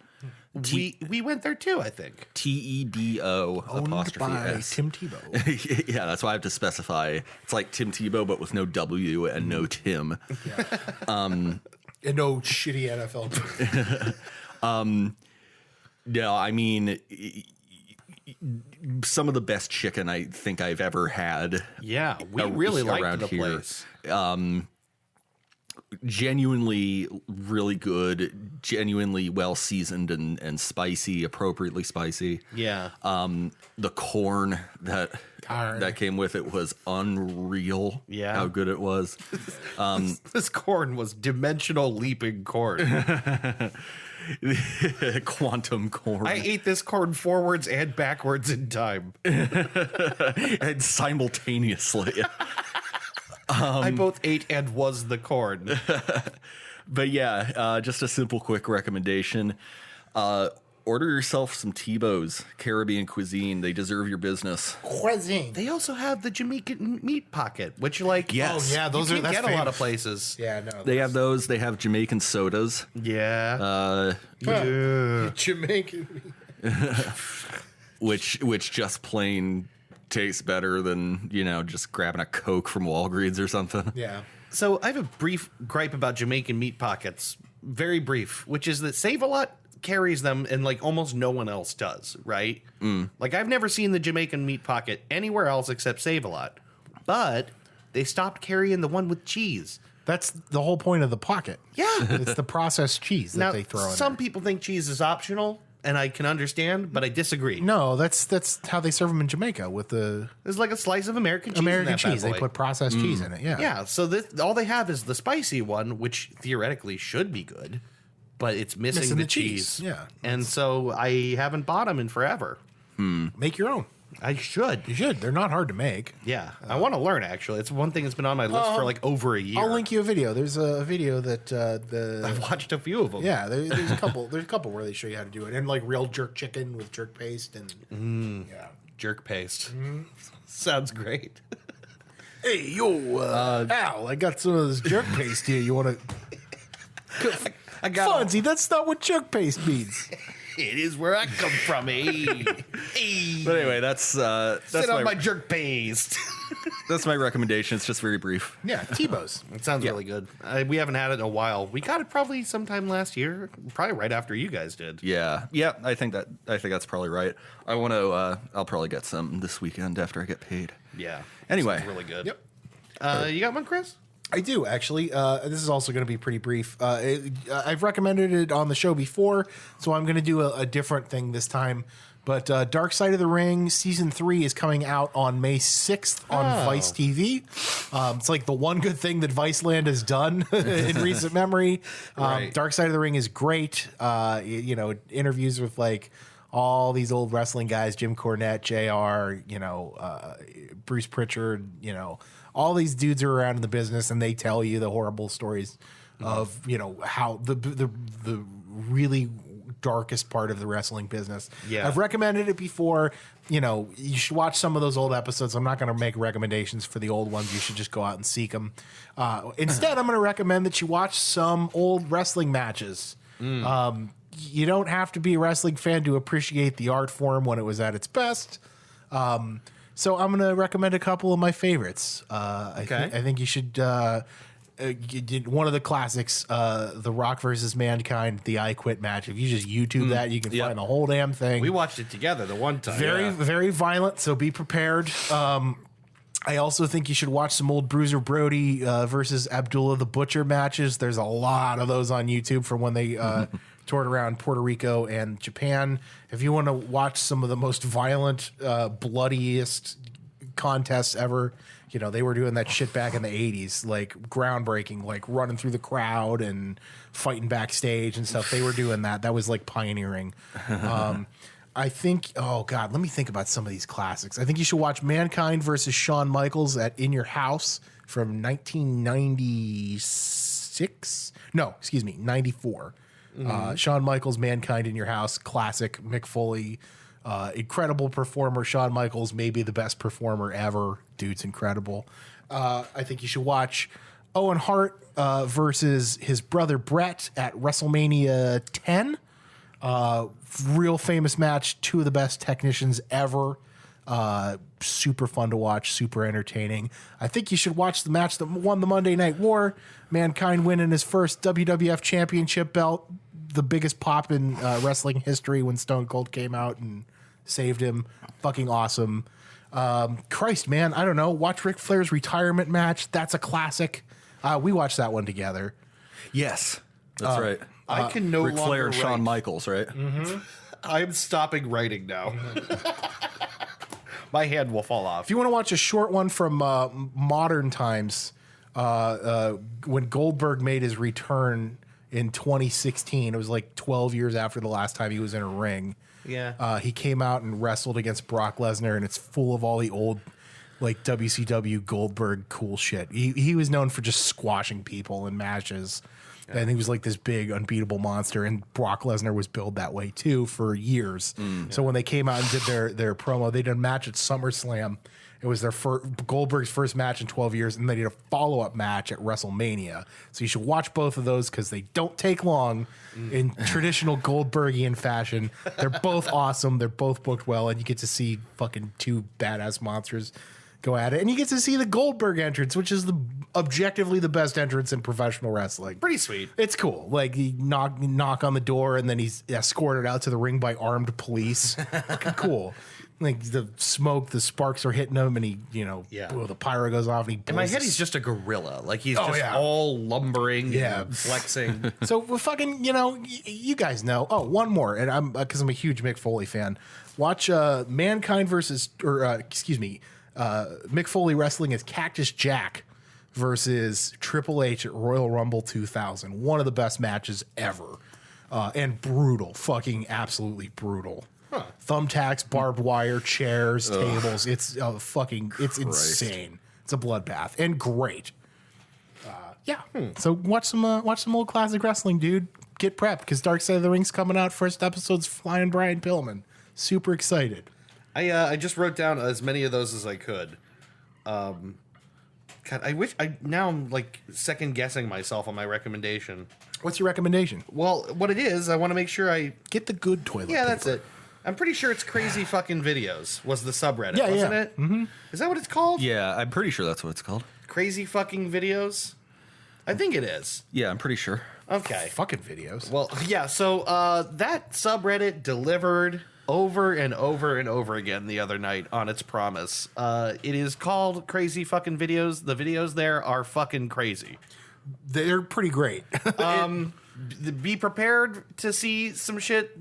We went there too, I think. TEBO apostrophe by S. Tim Tebow. Yeah, that's why I have to specify. It's like Tim Tebow, but with no W and no Tim. And no shitty NFL. No, I mean, some of the best chicken I think I've ever had. Yeah, we really liked around the here. place. Genuinely really good, genuinely well seasoned and spicy, appropriately spicy. Yeah. The corn that came with it was unreal. Yeah. How good it was. This corn was dimensional leaping corn. Quantum corn. I ate this corn forwards and backwards in time. and simultaneously. I both ate and was the corn. But yeah, just a simple, quick recommendation. Order yourself some Tebow's Caribbean cuisine. They deserve your business. Cuisine. They also have the Jamaican meat pocket, which Yes. Oh, yeah, those you are can that's get a lot of famous. places. Yeah, no. They have those. They have Jamaican sodas. Yeah. Jamaican. which just plain tastes better than, just grabbing a Coke from Walgreens or something. Yeah. So I have a brief gripe about Jamaican meat pockets. Very brief, which is that Save-A-Lot carries them and like almost no one else does, right? Like I've never seen the Jamaican meat pocket anywhere else except Save-A-Lot. But they stopped carrying the one with cheese. That's the whole point of the pocket. Yeah. It's the processed cheese that Now, they throw in some there. people think cheese is optional, and I can understand, but I disagree. No, that's how they serve them in Jamaica with the There's like a slice of American cheese. American in that bad cheese. They boy. put processed cheese in it. Yeah. Yeah, so all they have is the spicy one, which theoretically should be good, but it's missing the cheese. Yeah. And so I haven't bought them in forever. Make your own. I should. You should. They're not hard to make. Yeah, I want to learn. Actually, it's one thing that's been on my list for like over a year. I'll link you a video. There's a video that I've watched a few of them. Yeah, there's a couple. There's a couple where they show you how to do it, and like real jerk chicken with jerk paste, and yeah, Jerk paste. Sounds great. Hey yo, Al, I got some of this jerk paste here. You want to? I got Fonzie, that's not what jerk paste means. It is where I come from. Hey. But anyway, that's Sit on my jerk paste. that's my recommendation. It's just very brief. Yeah, Tebow's. It sounds really good. We haven't had it in a while. We got it probably sometime last year, probably right after you guys did. Yeah, I think that's probably right. I want to. I'll probably get some this weekend after I get paid. Yeah. Anyway. Sounds really good. Yep. You got one, Chris? I do, actually. This is also going to be pretty brief. I've recommended it on the show before, so I'm going to do a different thing this time. But Dark Side of the Ring Season 3 is coming out on May 6th on Vice TV. It's like the one good thing that Viceland has done in recent memory. Right. Dark Side of the Ring is great. Interviews with like all these old wrestling guys, Jim Cornette, JR, Bruce Pritchard, all these dudes are around in the business, and they tell you the horrible stories of how the really darkest part of the wrestling business. Yeah. I've recommended it before. You should watch some of those old episodes. I'm not going to make recommendations for the old ones. You should just go out and seek them. Instead, I'm going to recommend that you watch some old wrestling matches. You don't have to be a wrestling fan to appreciate the art form when it was at its best. So I'm going to recommend a couple of my favorites. I think you should. One of the classics, The Rock versus Mankind, the I Quit match. If you just YouTube that, you can find the whole damn thing. We watched it together the one time. Very violent, so be prepared. I also think you should watch some old Bruiser Brody versus Abdullah the Butcher matches. There's a lot of those on YouTube from when they toured around Puerto Rico and Japan. If you want to watch some of the most violent, bloodiest contests ever, they were doing that shit back in the 80s, like groundbreaking, like running through the crowd and fighting backstage and stuff. They were doing that. That was like pioneering. I think, let me think about some of these classics. I think you should watch Mankind versus Shawn Michaels at In Your House from 1996. No, excuse me, 94. Shawn Michaels, Mankind in Your House, classic. Mick Foley, incredible performer. Shawn Michaels, maybe the best performer ever. Dude's incredible. I think you should watch Owen Hart versus his brother Brett at WrestleMania 10. Real famous match. Two of the best technicians ever. Super fun to watch. Super entertaining. I think you should watch the match that won the Monday Night War. Mankind winning his first WWF Championship belt. The biggest pop in wrestling history when Stone Cold came out and saved him. Fucking awesome. Christ, man, I don't know. Watch Ric Flair's retirement match. That's a classic. We watched that one together. Yes, that's right. I can no Ric longer Flair, write. Shawn Michaels, right? Mm-hmm. I'm stopping writing now. My hand will fall off. If you want to watch a short one from modern times, when Goldberg made his return in 2016, it was like 12 years after the last time he was in a ring. Yeah. He came out and wrestled against Brock Lesnar, and it's full of all the old like WCW Goldberg cool shit. He was known for just squashing people in matches. Yeah. And he was like this big unbeatable monster, and Brock Lesnar was billed that way too for years. So when they came out and did their promo, they did a match at SummerSlam. It was their Goldberg's first match in 12 years, and they did a follow-up match at WrestleMania. So you should watch both of those because they don't take long in traditional Goldbergian fashion. They're both awesome. They're both booked well, and you get to see fucking two badass monsters go at it. And you get to see the Goldberg entrance, which is objectively the best entrance in professional wrestling. Pretty sweet. It's cool. Like, he knock on the door, and then he's escorted out to the ring by armed police. Fucking cool. Like the smoke, the sparks are hitting him, and he, the pyro goes off, and he. In my head, he's just a gorilla. Like he's just yeah. all lumbering, and flexing. So we're fucking, you guys know. Oh, one more, and because I'm a huge Mick Foley fan. Watch Mankind versus, Mick Foley wrestling as Cactus Jack versus Triple H at Royal Rumble 2000. One of the best matches ever, and brutal, fucking absolutely brutal. Thumbtacks, barbed wire, chairs, tables. It's it's insane. It's a bloodbath and great. So watch some old classic wrestling, dude. Get prepped because Dark Side of the Ring's coming out. First episode's flying Brian Pillman. Super excited. I just wrote down as many of those as I could. God, now I'm like second guessing myself on my recommendation. What's your recommendation? Well, what it is, I want to make sure I Get the good toilet Yeah, paper. that's it. I'm pretty sure it's Crazy Fucking Videos was the subreddit, Yeah, wasn't yeah. it? Mm-hmm. Is that what it's called? Yeah, I'm pretty sure that's what it's called. Crazy Fucking Videos? I think it is. Yeah, I'm pretty sure. Okay. Fucking videos. Well, yeah, so that subreddit delivered over and over and over again the other night on its promise. It is called Crazy Fucking Videos. The videos there are fucking crazy. They're pretty great. Be prepared to see some shit,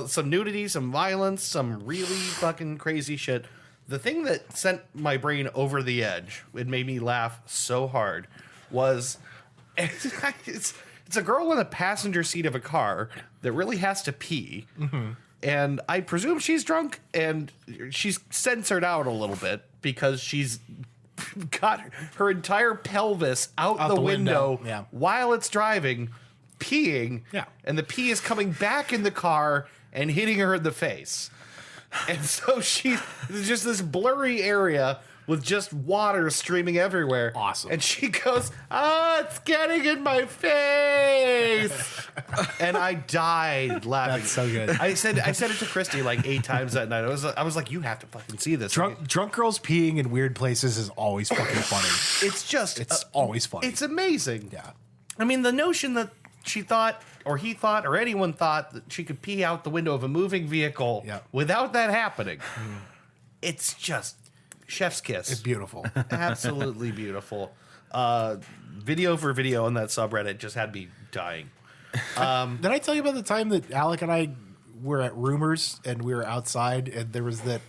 some nudity, some violence, some really fucking crazy shit. The thing that sent my brain over the edge, it made me laugh so hard, was it's a girl in the passenger seat of a car that really has to pee. Mm-hmm. And I presume she's drunk and she's censored out a little bit because she's got her entire pelvis out the window while it's driving, peeing. Yeah. And the pee is coming back in the car and hitting her in the face. And so there's just this blurry area with just water streaming everywhere. Awesome. And she goes, it's getting in my face. And I died laughing. That's so good. I said it to Christy like 8 times that night. I was like, you have to fucking see this. Drunk girls peeing in weird places is always fucking funny. It's always funny. It's amazing. Yeah. I mean, the notion that she thought, or he thought, or anyone thought that she could pee out the window of a moving vehicle without that happening. It's just chef's kiss. It's beautiful. Absolutely beautiful. Video for video on that subreddit just had me dying. Did I tell you about the time that Alec and I were at Rumors and we were outside and there was that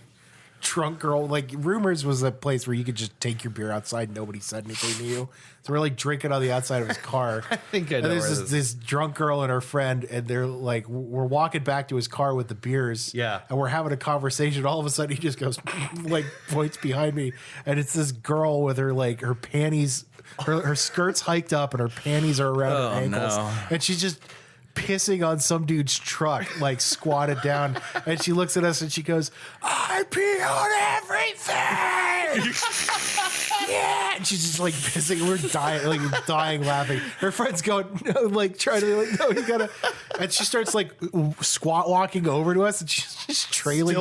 drunk girl? Like, Rumors was a place where you could just take your beer outside and nobody said anything to you. So we're like drinking on the outside of his car. I think I know and there's where this drunk girl and her friend, and they're like, we're walking back to his car with the beers. Yeah. And we're having a conversation. All of a sudden, he just goes, like, points behind me. And it's this girl with her, like, her panties, her skirt's hiked up and her panties are around her ankles. No. And she's just pissing on some dude's truck, like squatted down. And she looks at us and she goes, I pee on everything. Yeah. And she's just like pissing. We're dying laughing. Her friend's going, no, like trying to, like, no, you gotta. And she starts like squat walking over to us and she's just trailing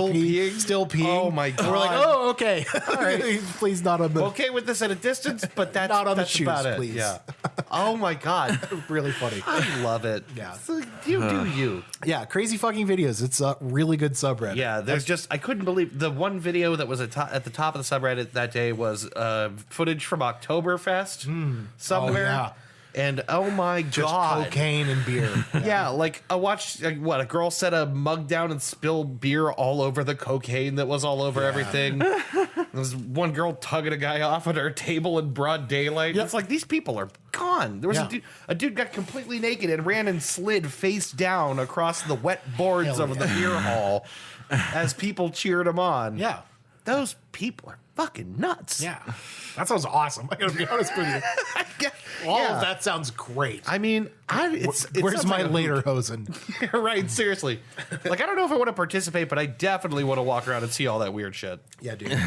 still peeing. Oh my God. And we're like, oh, okay. All right. Please not on the. Okay with this at a distance, but that's Not on the that's shoes, about it. please. Yeah. Oh my God. Really funny. I love it. Yeah. So you do you. Yeah. Crazy fucking videos. It's a really good subreddit. Yeah, there's just I couldn't believe the one video that was at the top of the subreddit that day was footage from Oktoberfest somewhere. Oh, yeah. And oh my Just God. cocaine and beer. Yeah, like I watched a girl set a mug down and spill beer all over the cocaine that was all over everything. There's one girl tugging a guy off at her table in broad daylight. Yep. It's like these people are gone. There was Yeah. a dude got completely naked and ran and slid face down across the wet boards Hell of the beer hall as people cheered him on. Yeah. Those people are fucking nuts. Yeah. That sounds awesome. I gotta be honest with you. All of that sounds great. I mean, it Where's sounds my like a later hosen? hoot. Right, seriously. Like, I don't know if I want to participate, but I definitely want to walk around and see all that weird shit. Yeah, dude.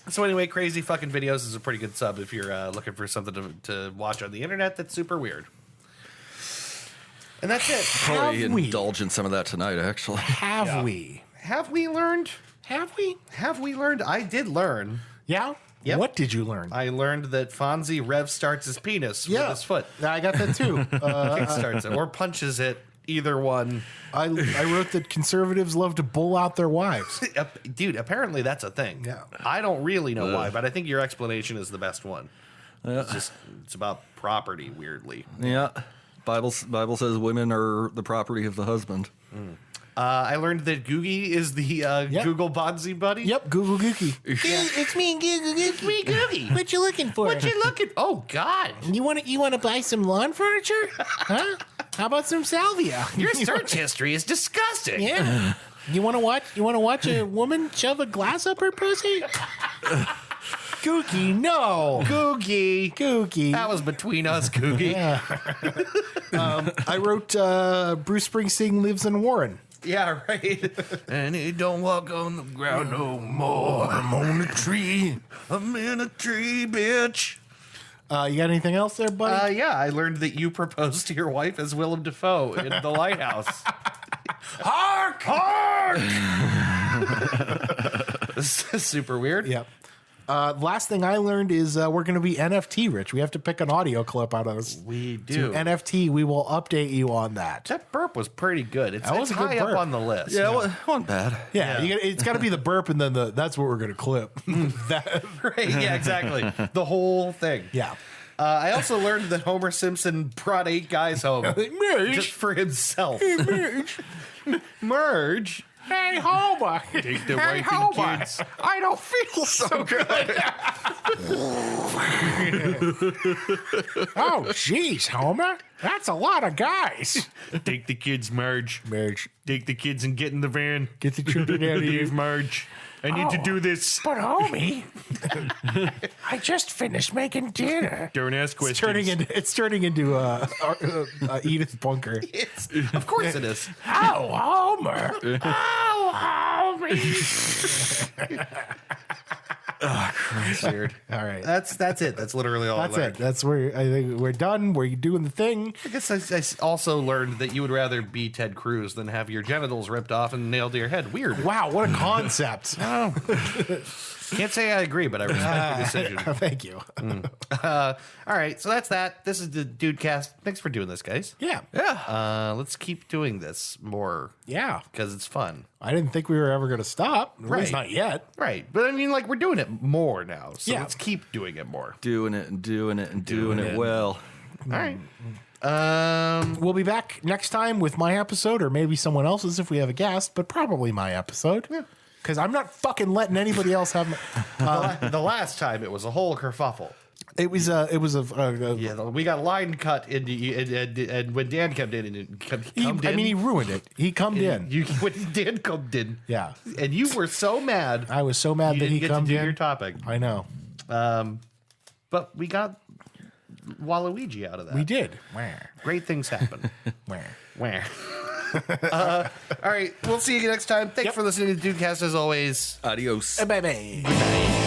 So anyway, Crazy Fucking Videos is a pretty good sub if you're looking for something to watch on the internet that's super weird. And that's it. Probably Have we? indulge in some of that tonight, actually. Have we? Have we learned? Have we? Have we learned? I did learn. Yeah? Yep. What did you learn? I learned that Fonzie rev starts his penis with his foot. I got that too. Kick starts it or punches it. Either one. I wrote that conservatives love to bull out their wives. Dude, apparently that's a thing. Yeah. I don't really know why, but I think your explanation is the best one. It's about property, weirdly. Yeah. Bible says women are the property of the husband. I learned that Googie is the Google Bonzi buddy. Yep, Google Gookie. It's me, Google Gookie. Me Googie. What you looking for? What you looking? Oh God! You want to buy some lawn furniture? Huh? How about some salvia? Your search history is disgusting. Yeah. You want to watch? You want to watch a woman shove a glass up her pussy? Googie, no. Googie. That was between us, Googie. Yeah. I wrote Bruce Springsteen lives in Warren. Yeah, right. And he don't walk on the ground no more. I'm on a tree. I'm in a tree, bitch. You got anything else there, buddy? Yeah, I learned that you proposed to your wife as Willem Dafoe in The Lighthouse. Hark! This is super weird. Yep. Last thing I learned is we're going to be NFT rich. We have to pick an audio clip out of this. We do. NFT, we will update you on that. That burp was pretty good. It's, That was it's a good high up burp. on the list. Yeah, it wasn't bad. Yeah, it's got to be the burp and then that's what we're going to clip. Right, yeah, exactly. The whole thing. Yeah. I also learned that Homer Simpson brought 8 guys home just for himself. Merge. Hey, Homer. Take the wife and kids. I don't feel so good. Oh, jeez, Homer. That's a lot of guys. Take the kids, Marge. Take the kids and get in the van. Get the children out of here. Leave, Marge. I need to do this. But homie, I just finished making dinner. Don't ask questions. It's turning into Edith Bunker. Of course it is. Oh, Homer. Oh, homie. Weird. All right. That's it. That's literally all That's I learned. it. That's where I think we're done. We're doing the thing. I guess I also learned that you would rather be Ted Cruz than have your genitals ripped off and nailed to your head. Weird. Wow, what a concept. Can't say I agree, but I respect your decision. Thank you. All right, so that's that. This is the Dude Cast. Thanks for doing this, guys. Yeah. Let's keep doing this more Yeah. because it's fun. I didn't think we were ever going to stop. At least Right. not yet. Right. But I mean, like, we're doing it more now. So Yeah. let's keep doing it more. Doing it and doing it and doing it well. All right. We'll be back next time with my episode or maybe someone else's if we have a guest, but probably my episode. Yeah. Because I'm not fucking letting anybody else have my, The last time it was a whole kerfuffle. It was a Yeah, we got line cut into and when Dan came in, he ruined it. He come in. When Dan come in, Yeah. and you were so mad. I was so mad You that he didn't get to come do in. your topic, I know. but we got Waluigi out of that. We did. Great things happen. Where? Where? All right, we'll see you next time. Thanks for listening to Dudecast as always. Adios. Bye bye. Bye.